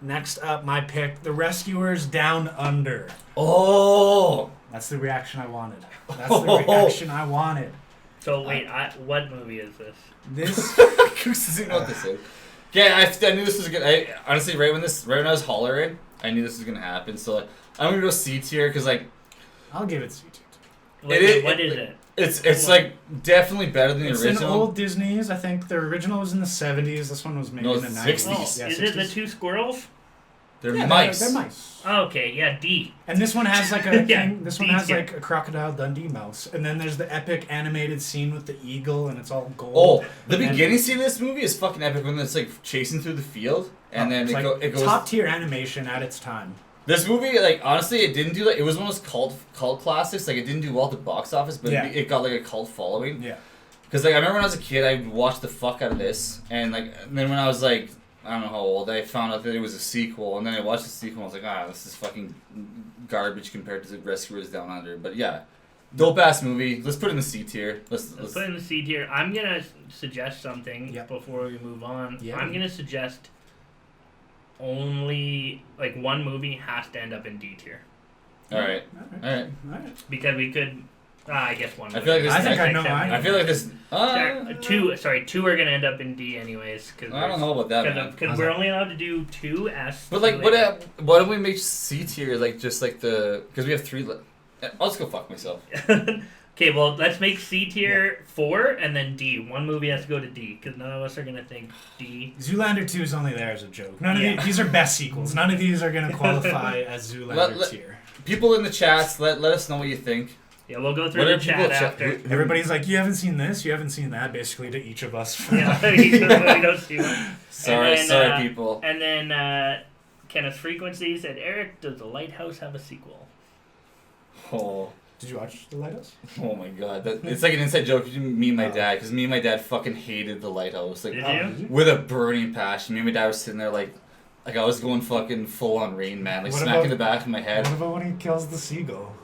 Next up, my pick, The Rescuers Down Under. oh. That's the reaction I wanted. That's the reaction I wanted. So wait, what movie is this? This. Goose doesn't know what this is. Yeah, I knew this was good. I honestly, right when I was hollering, I knew this was gonna happen. So like, I'm gonna go C tier because like I'll give it C tier. What It is- what is it? It's like definitely better than the It's original. an old Disney's. I think the original was in the 70s. This one was made No, in the 90s. 60s. Yeah, Is it the 60s. two squirrels? They're Yeah, mice. They're mice. Oh, okay, yeah, D. And this one has like a Yeah, this one D's has here. like a Crocodile Dundee mouse. And then there's the epic animated scene with the eagle, and it's all gold. Oh, the And- beginning scene of this movie is fucking epic when it's like chasing through the field, and then it's like it goes. top tier animation at its time. This movie, like honestly, it didn't do like it was one of those cult classics. Like it didn't do well at the box office, but Yeah. it got like a cult following. Yeah. Because like I remember when I was a kid, I watched the fuck out of this, and then when I was like I don't know how old, I found out that it was a sequel, and then I watched the sequel, and I was like, this is fucking garbage compared to the Rescuers Down Under. But yeah, dope ass movie. Let's put it in the C tier. Let's put in the C tier. I'm gonna suggest something Yep. before we move on. Yeah. I'm gonna suggest only like one movie has to end up in D tier All right, all right. because we could. I guess one. I feel like this. I think I know Except- mine. I feel like this. Two are gonna end up in D anyways. Cause I don't know about that, man. Because we're only allowed to do 2 S. But like, why don't we make C tier like just like the because we have 3. I'll just go fuck myself. Okay, well, let's make C tier 4 and then D. One movie has to go to D because none of us are gonna think D. Zoolander 2 is only there as a joke. None of Yeah. these are best sequels. None of these are gonna qualify as Zoolander tier. People in the chats, let us know what you think. Yeah, we'll go through What the are people chat after. Everybody's like, you haven't seen this, you haven't seen that, basically to each of us. Yeah, we don't see one. Sorry, And then, sorry, people. And then Kenneth Frequency said, Eric, does The Lighthouse have a sequel? Oh, Did you watch The Lighthouse? oh my god, it's like an inside joke between me and my dad because me and my dad fucking hated The Lighthouse like Did you? with a burning passion. Me and my dad was sitting there like I was going fucking full on Rain Man, like What smacking about- the back of my head. What about when he kills the seagull?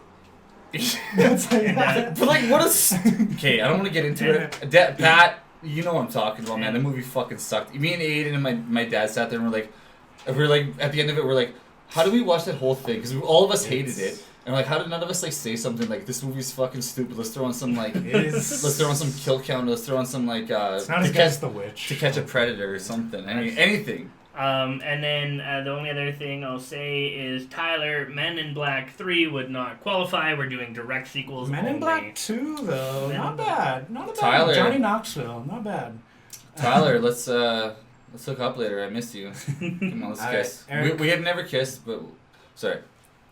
That's like, But like, what a okay, I don't want to get into it. Pat, you know what I'm talking about, man. The movie fucking sucked. Me and Aiden and my dad sat there and we're like, at the end of it, we're like, how do we watch that whole thing? Because all of us hated it, and we're like, how did none of us like say something like, this movie's fucking stupid? Let's throw on some like, let's throw on some kill count. Let's throw on some like, It's not as good as The Witch. to catch a predator or something. Anything. And then the only other thing I'll say is Tyler, Men in Black 3 would not qualify. We're doing direct sequels Men only. in Black 2, though. Men in Not Black. bad. Not bad. Tyler. Johnny Knoxville. Not bad. Tyler, let's hook up later. I miss you. Come on, let's All right, kiss. Eric. We have never kissed, but sorry.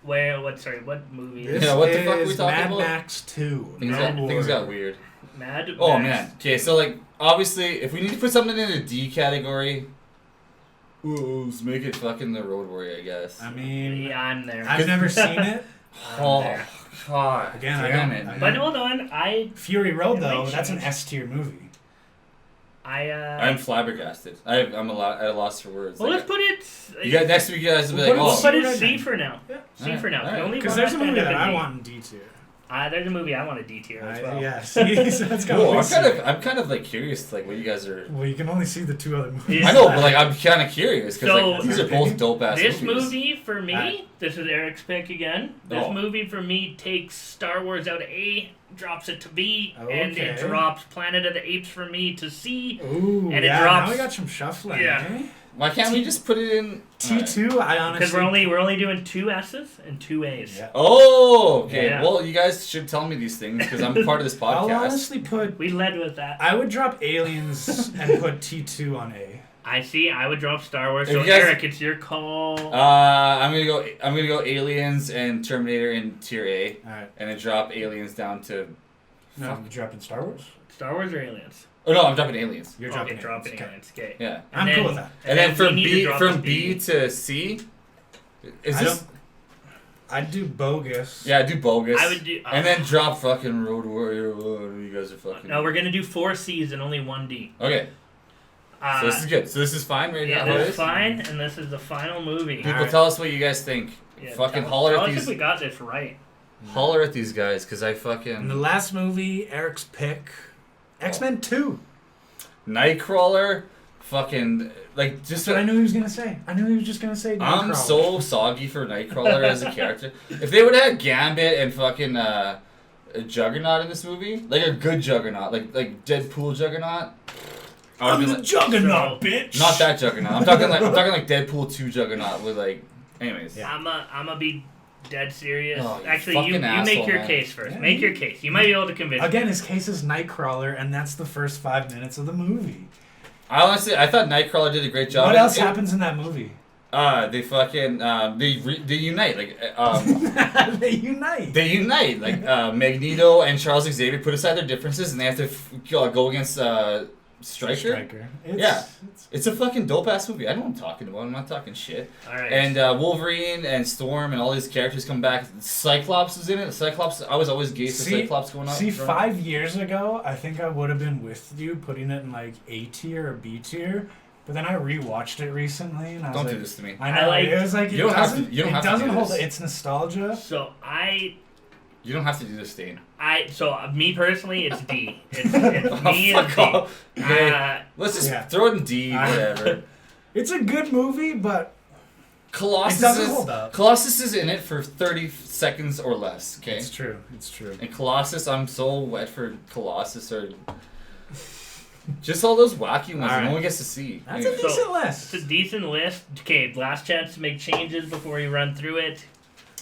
What movie This is Yeah, what the fuck are we is talking Mad about? Max 2. Things No got War. weird. Mad Oh Max? man. Okay, so like obviously, if we need to put something in the D category, let's make it fucking The Road Warrior, I guess. I mean, Yeah, I'm there. I've never seen it. Oh there. god. Again, I damn don't- it. I But hold on, Fury Road, It though, might that's an change. S tier movie. I'm flabbergasted. I'm at a loss for words. Well, Like, let's put it. you guys, next week you guys will be We'll like, put it- We'll oh, put it Right C now. for now. Yeah. C for now. Alright. The only Because one there's a has to movie end that up in I D. want in D tier. There's a movie I want a D tier as well. Yeah, see, so that's gotta cool. be C. I'm kind of like curious, like what you guys are. Well, you can only see the 2 other movies. Yeah. I know, but like I'm kind of curious because So- like these are both dope ass This movies. movie for me, Alright. this is Eric's pick again. This Oh. movie for me takes Star Wars out of A, drops it to B, and it Okay. drops Planet of the Apes for me to C. Ooh, And it yeah, drops- now we got some shuffling, Yeah. eh? Why can't we just put it in T2, I honestly... Because we're only doing 2 S's and 2 A's. Yeah. Oh, okay. Yeah. Well, you guys should tell me these things because I'm part of this I'll podcast. honestly put... We led with that. I would drop Aliens and put T2 on A. I see. I would drop Star Wars. If So you guys- Eric, it's your call. I'm gonna go Aliens and Terminator in tier A, Alright. and then drop Aliens down to. No, Fuck. you dropping Star Wars? Star Wars or Aliens? Oh no, I'm dropping Aliens. You're Okay, dropping dropping Okay. Aliens. Okay. Yeah. I'm cool with that. And then we from need to B drop from the B to C. Is I this? don't- I'd do Bogus. Yeah, do bogus. I would do. And then drop fucking Road Warrior. Oh, you guys are fucking. No, we're gonna do 4 C's and only 1 D. Okay, so this is good. So this is fine right Yeah, now. this boys? is fine, and this is the final movie. People, Alright. tell us what you guys think. Yeah, Fucking tell holler us at if these. we got this right. Holler at these guys, cause I And the fucking last movie, Eric's pick, X-Men 2. Nightcrawler, fucking like just. That's what I knew he was going to say. I knew he was just going to say I'm Nightcrawler. so soggy for Nightcrawler as a character. If they would have had Gambit and fucking a Juggernaut in this movie, like a good Juggernaut, like Deadpool Juggernaut. I I'm would've the been Juggernaut, bitch! not that Juggernaut. I'm talking like Deadpool 2 Juggernaut with like. Anyways. Yeah. I'm a be dead serious. Oh, you Actually, you fucking make asshole, your man. case first. Yeah. Make your case. You might be able to convince me. Again, his case is Nightcrawler, and that's the first 5 minutes of the movie. I thought Nightcrawler did a great job. What else happens in that movie? They fucking they unite They unite. they unite like Magneto and Charles Xavier put aside their differences and they have to go against Stryker. It's a fucking dope ass movie. I know what I'm talking about. I'm not talking shit. All right. And Wolverine and Storm and all these characters come back. Cyclops is in it. Cyclops. I was always gay for Cyclops going on. See, 5 years ago, I think I would have been with you putting it in like A tier or B tier. But then I rewatched it recently, and I was Don't like, do this to me. I know. It was like You don't have to it do doesn't hold. this. It's nostalgia. So You don't have to do this, Dane. me personally, it's D. It's me and Fuck D. off. Okay. Let's just throw it in D. Whatever. It's a good movie, but Colossus it doesn't hold up. Colossus is in it for 30 seconds or less. Okay. It's true. It's true. And Colossus, I'm so wet for Colossus or just all those wacky ones that no one gets to see. That's Anyway. a decent list. It's a decent list. Okay, last chance to make changes before we run through it.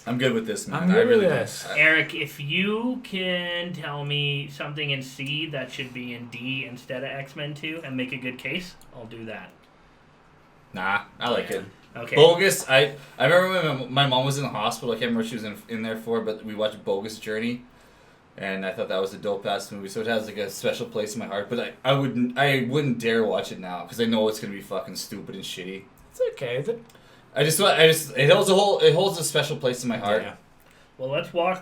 I'm good with this, man. I'm good I really with don't. this. Eric, if you can tell me something in C that should be in D instead of X-Men 2 and make a good case, I'll do that. Nah, I like it. Okay. Bogus. I remember when my mom was in the hospital. I can't remember what she was in there for, but we watched Bogus Journey, and I thought that was a dope ass movie. So it has like a special place in my heart. But I wouldn't dare watch it now because I know it's gonna be fucking stupid and shitty. It's okay. It holds a special place in my heart. Yeah. Well, let's walk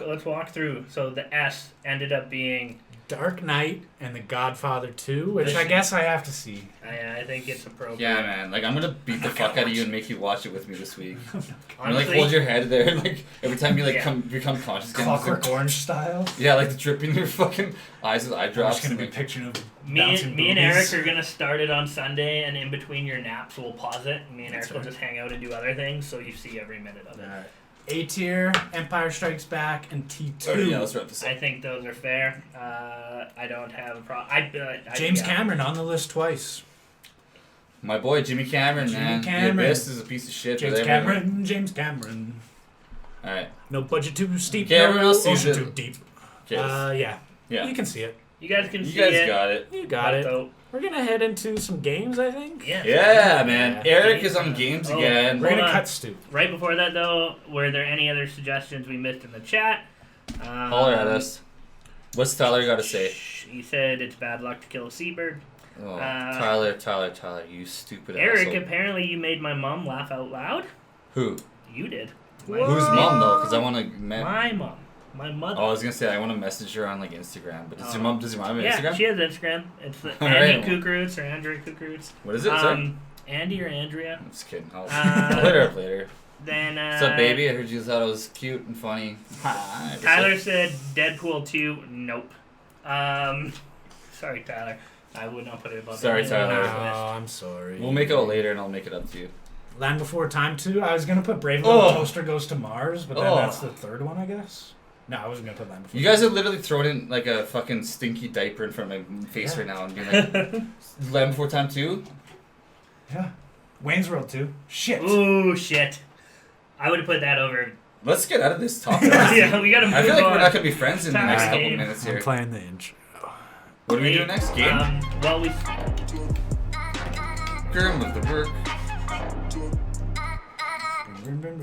through. So the S ended up being Dark Knight and The Godfather 2, which I guess I have to see. I think it's appropriate. Yeah, man. Like I'm gonna beat the fuck out of you and make you watch it with me this week. I'm Honestly, like hold your head there, and like every time you become conscious again. Clockwork Orange style. Yeah, like the dripping in your fucking eyes with eye I'm drops. just gonna be picturing of me and boobies. Eric are gonna start it on Sunday, and in between your naps, we'll pause it. And me and That's Eric will right. just hang out and do other things, so you see every minute of it. Alright. A tier, Empire Strikes Back, and T2. Alright, yeah, let's wrap this I up. think those are fair. I don't have a problem. James Cameron on the list twice. My boy Jimmy Cameron, Jimmy man. Cameron. The Abyss is a piece of shit. James Cameron. Alright. No budget too steep, Okay, no everyone else sees ocean it. too deep. Okay. Yeah. Yeah. You can see it. You guys can You see guys it. got it. You got it. Though. We're gonna head into some games, I think. Yeah. Yeah, man. Yeah. Eric is on games Oh. again. We're Hold gonna on. cut Stu. Right before that, though, were there any other suggestions we missed in the chat? Holler at us. What's Tyler got to say? He said it's bad luck to kill a seabird. Oh, Uh, Tyler, you stupid Eric, asshole. apparently you made my mom laugh out loud. Who? You did. Whose mom though? Because I want to. My mom. My mother. Oh, I was gonna say I want to message her on like Instagram, but does your mom have yeah, Instagram? she has Instagram. It's the All Andy right. Kukroots or Andrea Kukroots. What is it? Sorry? Andy or Andrea. I'm just kidding. I'll Uh, hit her up later. Then What's up, baby? I heard you thought it was cute and funny. Tyler said Deadpool 2. Nope. Sorry, Tyler. I would not put it above. Sorry, any of Tyler. the Oh, list. I'm sorry. We'll make it out later, and I'll make it up to you. Land Before Time 2. I was gonna put Brave Oh. Little Toaster Goes to Mars, but then Oh. that's the third one, I guess. No, I wasn't gonna put Land Before. You guys are literally throwing in like a fucking stinky diaper in front of my face right now and being like, Land Before Time 2? Yeah. Wayne's World 2. Shit. Ooh, shit. I would have put that over. Let's get out of this topic. Yeah, we gotta move I feel like on. we're not going to be friends in the next couple Time. minutes I'm here. playing the intro. What do we do next? Game? Well, we. Grim of the work.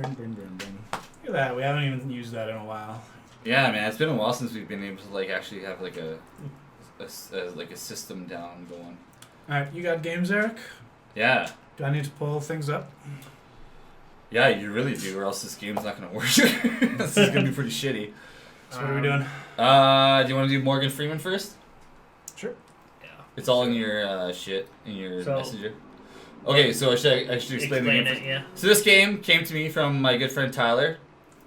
Look at that. We haven't even used that in a while. Yeah, man, it's been a while since we've been able to like actually have like a system down going. Alright, you got games, Eric? Yeah. Do I need to pull things up? Yeah, you really do, or else this game's not gonna work. This is gonna be pretty shitty. So what are we doing? Do you want to do Morgan Freeman first? Sure. Yeah. It's all in your shit in your So- messenger. Okay, so I should explain the game. it, yeah. So this game came to me from my good friend Tyler,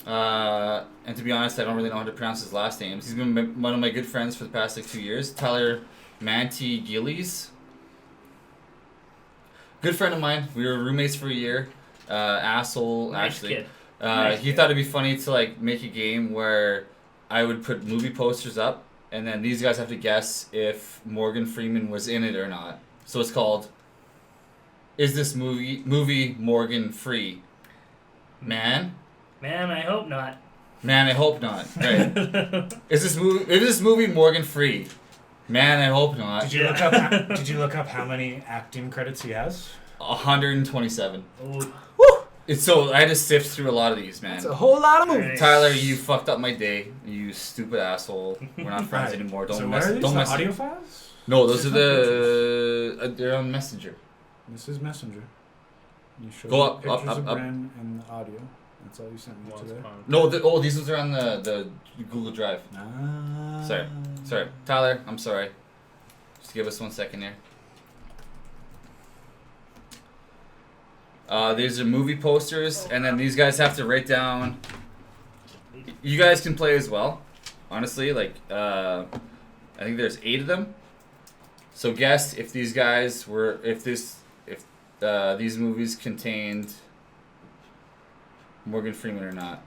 and to be honest, I don't really know how to pronounce his last name. He's been one of my good friends for the past like 2 years. Tyler Manti Gillies. Good friend of mine. We were roommates for a year. Asshole, Nice actually. kid. Nice He kid. thought it'd be funny to like make a game where I would put movie posters up, and then these guys have to guess if Morgan Freeman was in it or not. So it's called "Is this movie Morgan Free?" Man, Man, I hope not. Man, I hope not. Right. Is this movie Morgan Freeman? Man, I hope not. Did you look up how many acting credits he has? 127. Ooh. It's so I had to sift through a lot of these, man. It's a whole lot of movies. Right. Tyler, you fucked up my day. You stupid asshole. We're not friends Right. anymore. Don't So mess. where are these? Don't The mess. audio files? No, those are they're on Messenger. This is Messenger. You show Go up, pictures up, of up. Bren and the audio. That's all you sent me today. No, these ones are on the Google Drive. Ah. Sorry, Tyler. I'm sorry. Just give us 1 second here. These are movie posters, and then these guys have to write down. You guys can play as well. Honestly, like I think there's 8 of them. So guess if these guys were if these movies contained Morgan Freeman or not.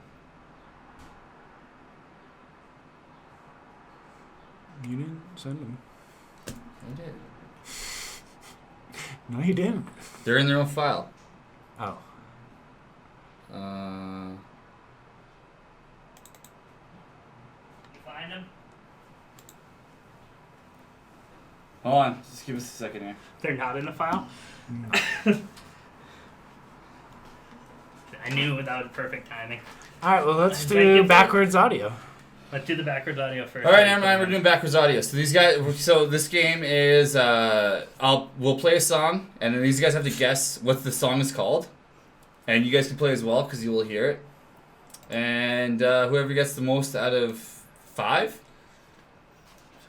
You didn't send them. I did. No, you didn't. They're in their own file. Oh. Find them. Hold on, just give us a second here. They're not in the file. I knew that was perfect timing. All right. Well, let's Thank do you. backwards audio. Let's do the backwards audio first. All right, never mind. We're doing backwards audio. So these guys. So this game is. We'll play a song, and then these guys have to guess what the song is called, and you guys can play as well because you will hear it. And whoever gets the most out of 5.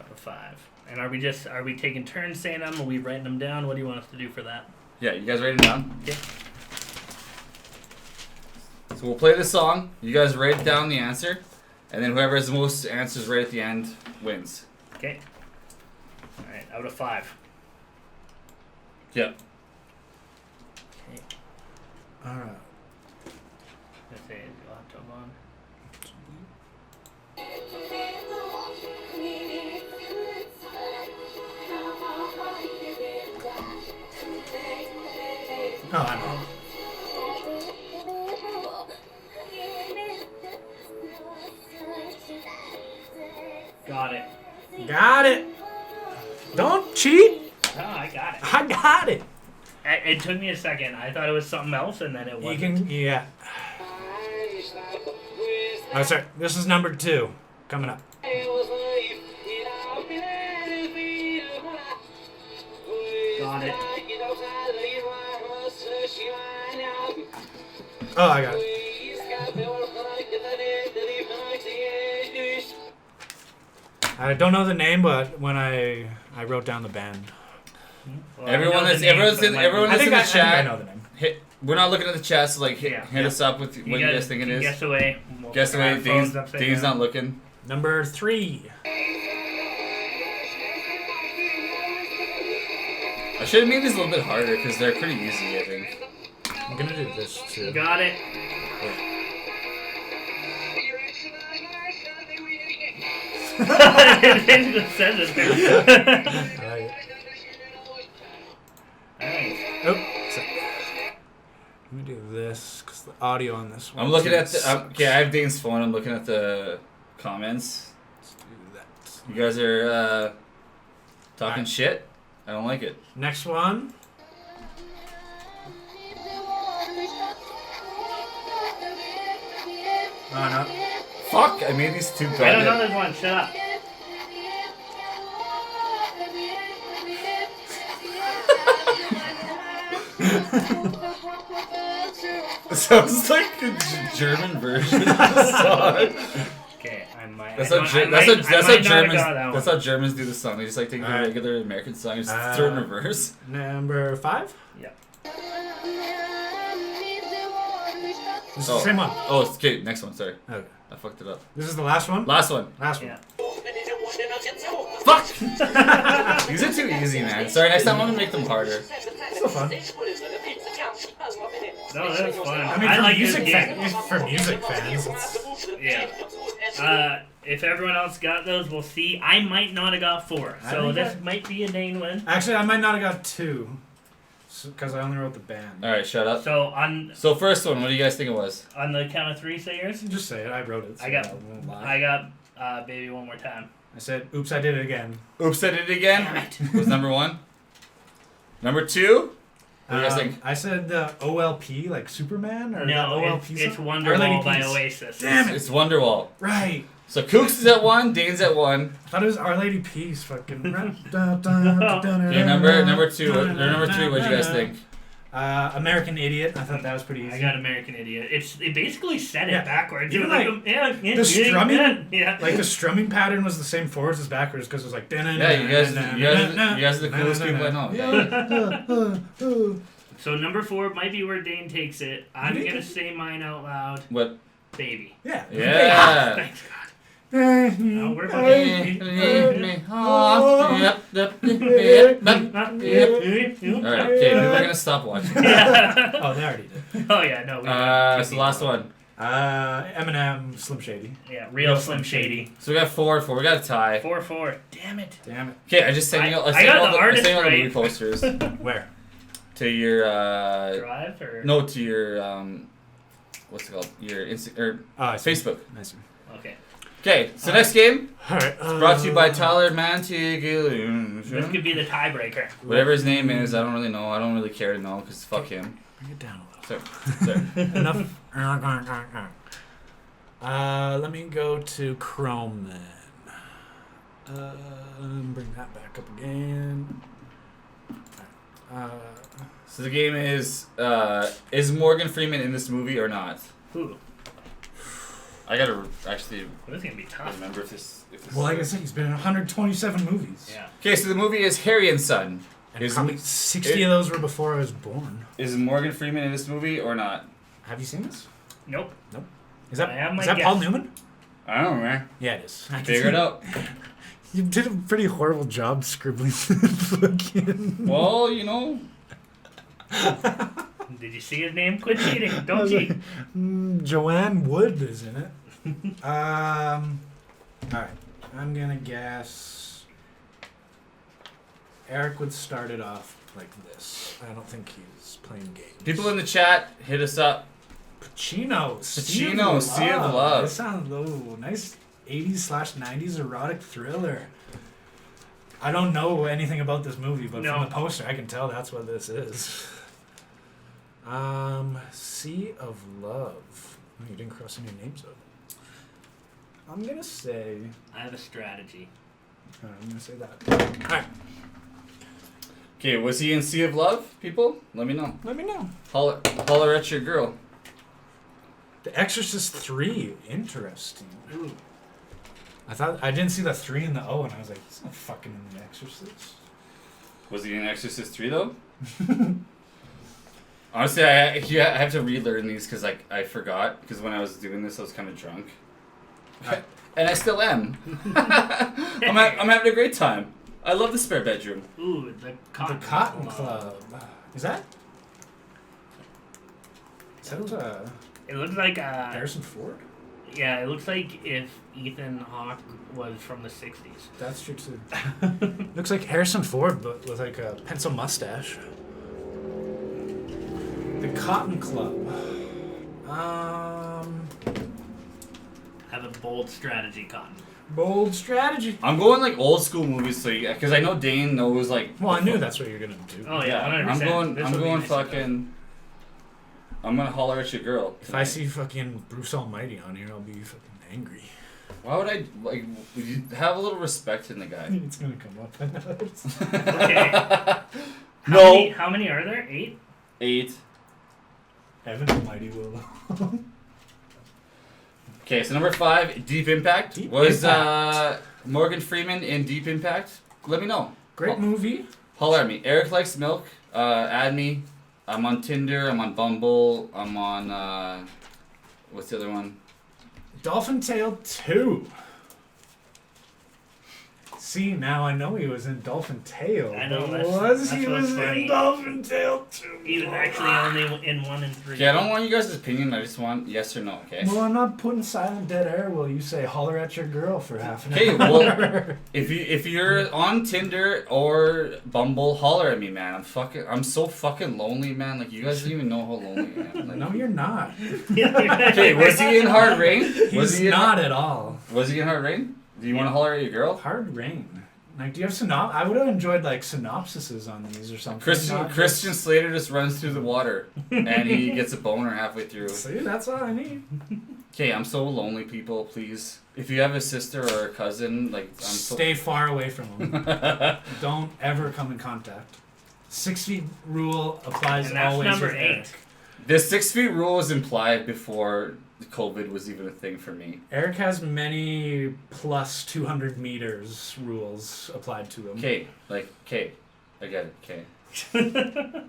Out of 5. And are we taking turns saying them? Are we writing them down? What do you want us to do for that? Yeah, you guys write it down. Okay. So we'll play the song. You guys write down the answer, and then whoever has the most answers right at the end wins. Okay. All right. Out of 5. Yeah. Okay. All right. Let's say laptop on. Oh, I know. Got it. Got it. Don't cheat. Oh, I got it. I got it. It took me a second. I thought it was something else, and then it You wasn't. can, yeah. Oh, sorry. This is number 2 coming up. Got it. Oh, I got it. I don't know the name, but when I wrote down the band. Well, Everyone I know that's the name, everyone's but in my- everyone I that's think in I the think I chat. know the name. We're not looking at the chat, so like hit Yeah. us up with what you guys think it is. Guess away. We'll Guess put our away. phones Dean's upside Dean's down. not looking. Number 3. I should have made these a little bit harder because they're pretty easy, I think. I'm gonna do this too. Got it. It just says it there. Alright. Alright. Oh, so, let me do this because the audio on this one. I'm looking at the. sucks. Okay, I have Dane's phone. I'm looking at the comments. Let's do that. You guys are talking Alright. shit. I don't like it. Next one. Oh no. Fuck! I made these two I don't know goddamn. this one. Shut up. It sounds like a German version of the song. Okay, I might. That's I how might- Ger- I that's might- how I that's might how not have Germans got that that's one. how Germans do the song. They just like take the Alright. regular American song and just throw it in reverse. Number 5. Yeah. This is Oh. the same one. Oh, it's okay. Next one. Sorry, Okay. I fucked it up. This is the last one. Last one. Last one. Yeah. Fuck! These are too easy, man. Sorry, next time I'm gonna make them harder. Still fun. No, that's fun. I mean, I for like music this game. fans, for music fans, it's, Yeah. If everyone else got those, we'll see. I might not have got 4, I so think this might be a Dane win. actually I might not have got 2. because I only wrote the band. All right, shut up. So first one, what do you guys think it was? on the count of three, say yours. Just say it. I wrote it. So won't lie. I got Baby One More Time. I said, "Oops, I did it again." Oops, I did it again. Damn it. Was number 1. Number 2. What do you guys think? I said OLP, like Superman, or No, that OLP it's song? Wonderwall Our Lady by Peace. Oasis. Damn it! It's Wonderwall. Right. So Kooks is at 1, Dane's at 1. I thought it was Our Lady Peace. Fucking. Okay, number 2. Number 3. What do you guys think? American Idiot. I thought that was pretty easy. I got American Idiot. It basically said it Yeah. backwards. Even It was the strumming, yeah. like the strumming pattern was the same forwards as backwards because it was like. Yeah, you guys are the coolest people I know. So number 4 might be where Dane takes it. I'm Really? gonna say mine out loud. What? Baby. Yeah. Yeah. Thanks God. No, we're Alright, okay, people are gonna stop watching. Oh, they already did. Oh yeah, no. So last one. Eminem, Slim Shady. Yeah, real Slim Shady. So we got 4-4. We got a tie. 4-4. Damn it. Damn it. Okay, I just sang all I got the the artist movie right. posters Where? to your Drive or to your what's it called? Your Facebook. Nice. Okay. Okay, so next game Alright. brought to you by Tyler Mantigillion. This could be the tiebreaker. Whatever his name is, I don't really know. I don't really care to know because fuck him. Bring it down a little. Sorry. Enough. Let me go to Chrome then. Bring that back up again. So the game is Morgan Freeman in this movie or not? Ooh, I gotta actually this is gonna be tough. remember if this. Well, like I said, he's been in 127 movies. Yeah. Okay, so the movie is Harry and Son. And probably 60 of those were before I was born. Is Morgan Freeman in this movie or not? Have you seen this? Nope. Is that I have my is that Paul guess. Newman? I don't know, man. Yeah, it is. Figure it out. You did a pretty horrible job scribbling. Fucking. Well, you know. Did you see his name? Quit cheating. Don't cheat. Joanne Wood is in it. All right. I'm gonna guess. Eric would start it off like this. I don't think he's playing games. People in the chat, hit us up. Pacino. Sea of Love. That sounds nice 80s/90s erotic thriller. I don't know anything about this movie, but from the poster, I can tell that's what this is. Sea of Love. Oh, you didn't cross any names out. I'm gonna say. I have a strategy. I'm gonna say that. All right. Okay, was he in Sea of Love, people? Let me know. Let me know. Holler at your girl. The Exorcist 3. Interesting. Ooh. I didn't see the 3 and the O, and I was like, he's not fucking in The Exorcist. Was he in Exorcist 3 though? Honestly, I have to relearn these because I forgot because when I was doing this I was kind of drunk, and I still am. I'm having a great time. I love the spare bedroom. Ooh, the Cotton Club. Is that? It looks like Harrison Ford? Yeah, it looks like if Ethan Hawke was from the 60s. That's true too. Looks like Harrison Ford, but with like a pencil mustache. The Cotton Club. Have a bold strategy, Cotton. Bold strategy. I'm going like old school movies, so because I know Dane knows like. Well, I knew that's what you're gonna do. Oh yeah, 100%. I'm going fucking. I'm gonna holler at your girl. If I see fucking Bruce Almighty on here, I'll be fucking angry. Why would I like? Would you have a little respect in the guy? It's gonna come up. Okay. How many are there? 8? 8. Heaven Almighty will. Okay, so number 5, Deep Impact. Was Morgan Freeman in Deep Impact? Let me know. Great movie. Holler at me. Eric likes milk. Add me. I'm on Tinder. I'm on Bumble. I'm on what's the other one? Dolphin Tale 2. See, now I know he was in Dolphin Tale. I know, but that's he what's was funny. in Dolphin Tale too. He was actually only in 1 and 3. Okay, I don't want you guys' opinion. I just want yes or no. Okay. Well, I'm not putting silent dead air while you say holler at your girl for half an Okay, hour. well, if you're on Tinder or Bumble, holler at me, man. I'm so fucking lonely, man. Like you guys don't even know how lonely I am. Like, No, you're not. okay, was he in Hard Rain? He's not at all. Was he in Hard Rain? Do you want to holler at your girl? Hard Rain. Like, do you have I would have enjoyed like synopsises on these or something. Christian Slater just runs through the water and he gets a boner halfway through. See, that's all I need. Okay, I'm so lonely, people. Please, if you have a sister or a cousin, like stay far away from them. Don't ever come in contact. 6 feet rule applies And that's always. number with 8. Eric. The 6 feet rule was implied before COVID was even a thing for me. Eric has many plus 200 meters rules applied to him. Okay, I get it. Okay.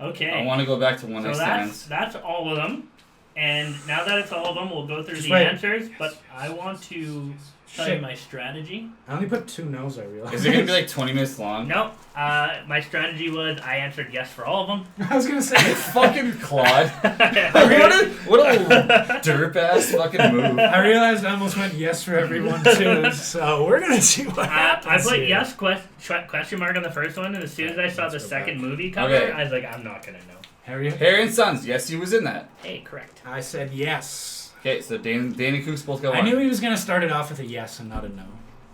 Okay. I want to go back to one So night stands. that's all of them. And now that it's all of them, we'll go through Just the wait. answers. But I want to tell you my strategy. I only put 2 no's, I realized. Is it gonna be like 20 minutes long? No, my strategy was I answered yes for all of them. I was going to say, Fucking Claude. what a derp ass fucking move. I realized I almost went yes for everyone too, so we're going to see what happens. I put here. yes question mark on the first one, and as soon as I saw the go second back. movie cover, Okay. I was like, I'm not gonna know. Harry? Harry and Sons. Yes, he was in that. Hey, correct. I said yes. Okay, so Dane and Kooks both got I one. knew he was going to start it off with a yes and not a no.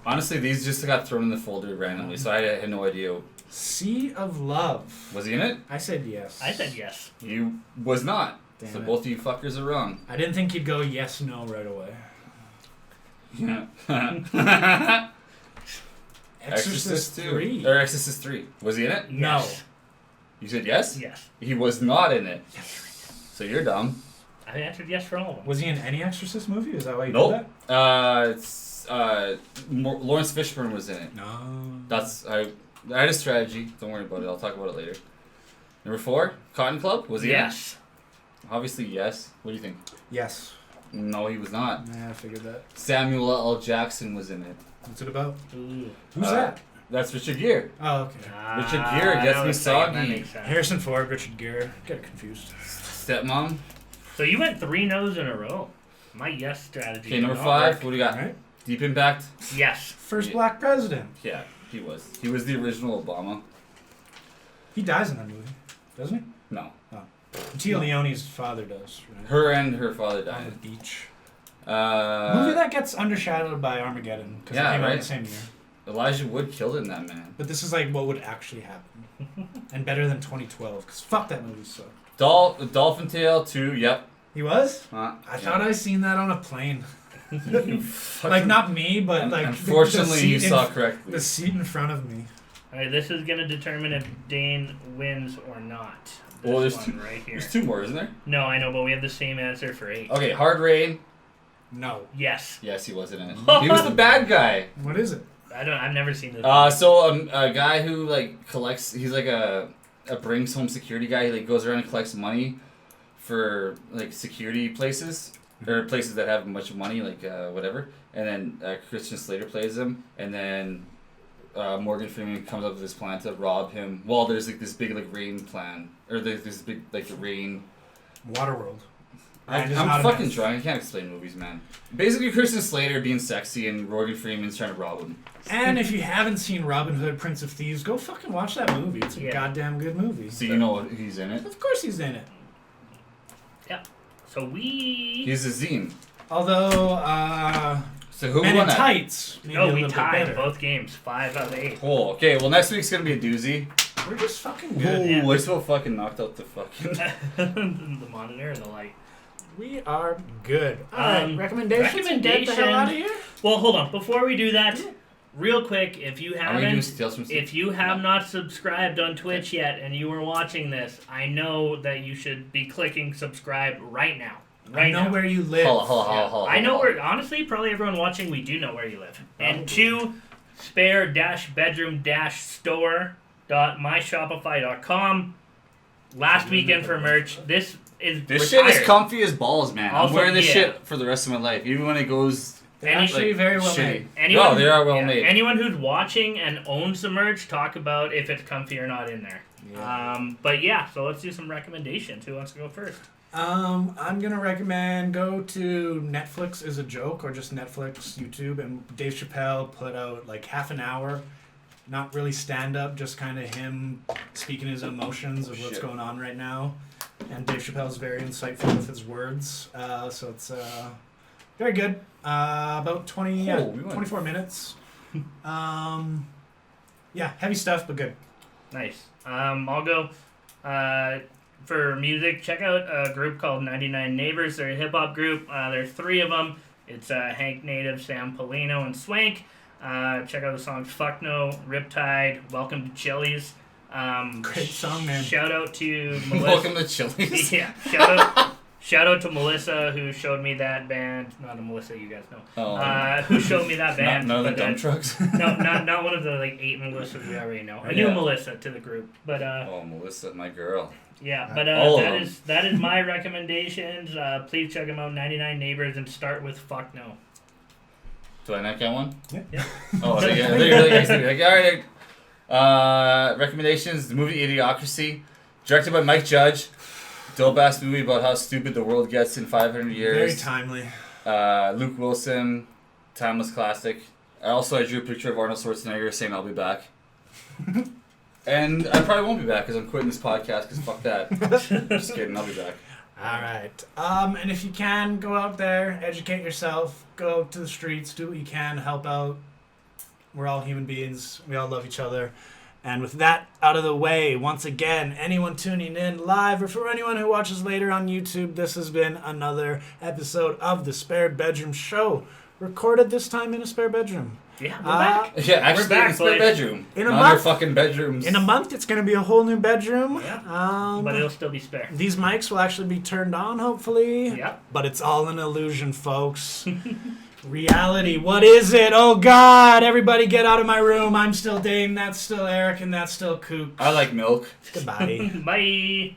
Honestly, these just got thrown in the folder randomly, so I had no idea. Sea of Love. Was he in it? I said yes. I said yes. He was not. Damn So it. both of you fuckers are wrong. I didn't think you'd go yes, no right away. Yeah. Exorcist 3. Or Exorcist 3. Was he in it? No. Yes. You said yes? Yes. He was not in it. So you're dumb. I answered yes for all of them. Was he in any Exorcist movie? Is that why you Nope. did that? It's Lawrence Fishburne was in it. No. I had a strategy. Don't worry about it. I'll talk about it later. Number 4, Cotton Club. Was he Yes. in it? Obviously, yes. What do you think? Yes. No, he was not. Yeah, I figured that. Samuel L. Jackson was in it. What's it about? Ooh. Who's Uh, that? That's Richard Gere. Oh, okay. Richard Gere gets I me was saying, that soggy. makes sense. Harrison Ford, Richard Gere. Get confused. Stepmom. So you went 3 no's in a row. My yes strategy. Okay, did number not 5. work. What do you got? Alright. Deep Impact. Yes. First Yeah. black president. Yeah, he was. He was the original Obama. He dies in that movie, doesn't he? No. Tia Leone's father does, right? Her and her father On the died. beach. Movie that gets undershadowed by Armageddon because yeah, it came out right? the same year. Elijah Wood killed in that, man. But this is like what would actually happen, and better than 2012 because fuck that movie sucked. Dolphin Tale 2, yep. He was? I I thought I seen that on a plane. You Like not me, but like Unfortunately, the you seat saw in, correctly. the seat in front of me. Alright, this is gonna determine if Dane wins or not. This Well, there's one right here. There's 2 more, isn't there? No, I know, but we have the same answer for 8. Okay, Hard Rain. No. Yes. Yes, he was in it. He was the bad guy. What is it? I've never seen this. So a guy who like collects. He's like a brings home security guy. He like goes around and collects money for like security places or places that have much money, like whatever. And then Christian Slater plays him, and then Morgan Freeman comes up with this plan to rob him. Well, there's like this big like rain plan, or there's this big like rain. Waterworld. I'm fucking drunk. I can't explain movies, man. Basically, Christian Slater being sexy and Morgan Freeman's trying to rob him. And if you haven't seen Robin Hood, Prince of Thieves, go fucking watch that movie. It's a Yeah. goddamn good movie. So you know he's in it. Of course he's in it. So we. He's a zine. Although, So who Men won in that? Tights. Maybe a No, we little bit tied better. both games. 5 out of 8. Cool. Okay, well next week's gonna be a doozy. We're just fucking Ooh, good. Yeah. I just about fucking knocked out the fucking. The monitor and the light. We are good. Alright, recommendations? and Get the hell recommendation- out of here? Well, hold on. Before we do that, real quick, if you Are we doing haven't, Tales from if you have not subscribed on Twitch yet and you are watching this, I know that you should be clicking subscribe right now. I know where you live. Hold I know on. where. Honestly, probably everyone watching, we do know where you live. And 2, spare-bedroom-store.myshopify.com. Last weekend for merch. This is This retired. shit is comfy as balls, man. I'm Also, wearing this yeah. shit for the rest of my life, even when it goes They're actually very well made. No, they are well made. Anyone who's watching and owns the merch, talk about if it's comfy or not in there. Yeah. But yeah, so let's do some recommendations. Who wants to go first? I'm gonna recommend go to Netflix is a Joke or just Netflix, YouTube, and Dave Chappelle put out like half an hour, not really stand up, just kind of him speaking his emotions of what's going on right now, and Dave Chappelle's very insightful with his words, so it's very good. About 24 minutes. Yeah, heavy stuff, but good. Nice. I'll go. For music, check out a group called 99 Neighbors. They're a hip-hop group. There's 3 of them. It's Hank Native, Sam Polino, and Swank. Check out the songs Fuck No, Riptide, Welcome to Chili's. Great song, man. Shout out to Melissa. Welcome to Chili's. Yeah. Shout out to Melissa, who showed me that band. Not a Melissa you guys know. Who showed me that band. None of the dump trucks? No, not one of the 8 Melissas we already know. A new Melissa to the group. But Melissa, my girl. Yeah, but that is my recommendations. Please check them out, 99 Neighbors, and start with Fuck No. Do I not get one? Yeah. Oh, so yeah. Like, all right. Recommendations: the movie Idiocracy, directed by Mike Judge. Dope-ass movie about how stupid the world gets in 500 years. Very timely. Luke Wilson, timeless classic. I drew a picture of Arnold Schwarzenegger saying I'll be back. And I probably won't be back because I'm quitting this podcast because fuck that. Just kidding, I'll be back. Alright. And if you can, go out there, educate yourself, go to the streets, do what you can, help out. We're all human beings. We all love each other. And with that out of the way, once again, anyone tuning in live or for anyone who watches later on YouTube, this has been another episode of The Spare Bedroom Show. Recorded this time in a spare bedroom. Yeah, we're back. Yeah, actually, we're back, in a spare bedroom. In a Not month. your fucking bedrooms. In a month, it's going to be a whole new bedroom. Yeah. But it'll still be spare. These mics will actually be turned on, hopefully. Yep. But it's all an illusion, folks. Reality, what is it? Oh, God, everybody get out of my room. I'm still Dane, that's still Eric, and that's still Kook. I like milk. Goodbye. Bye.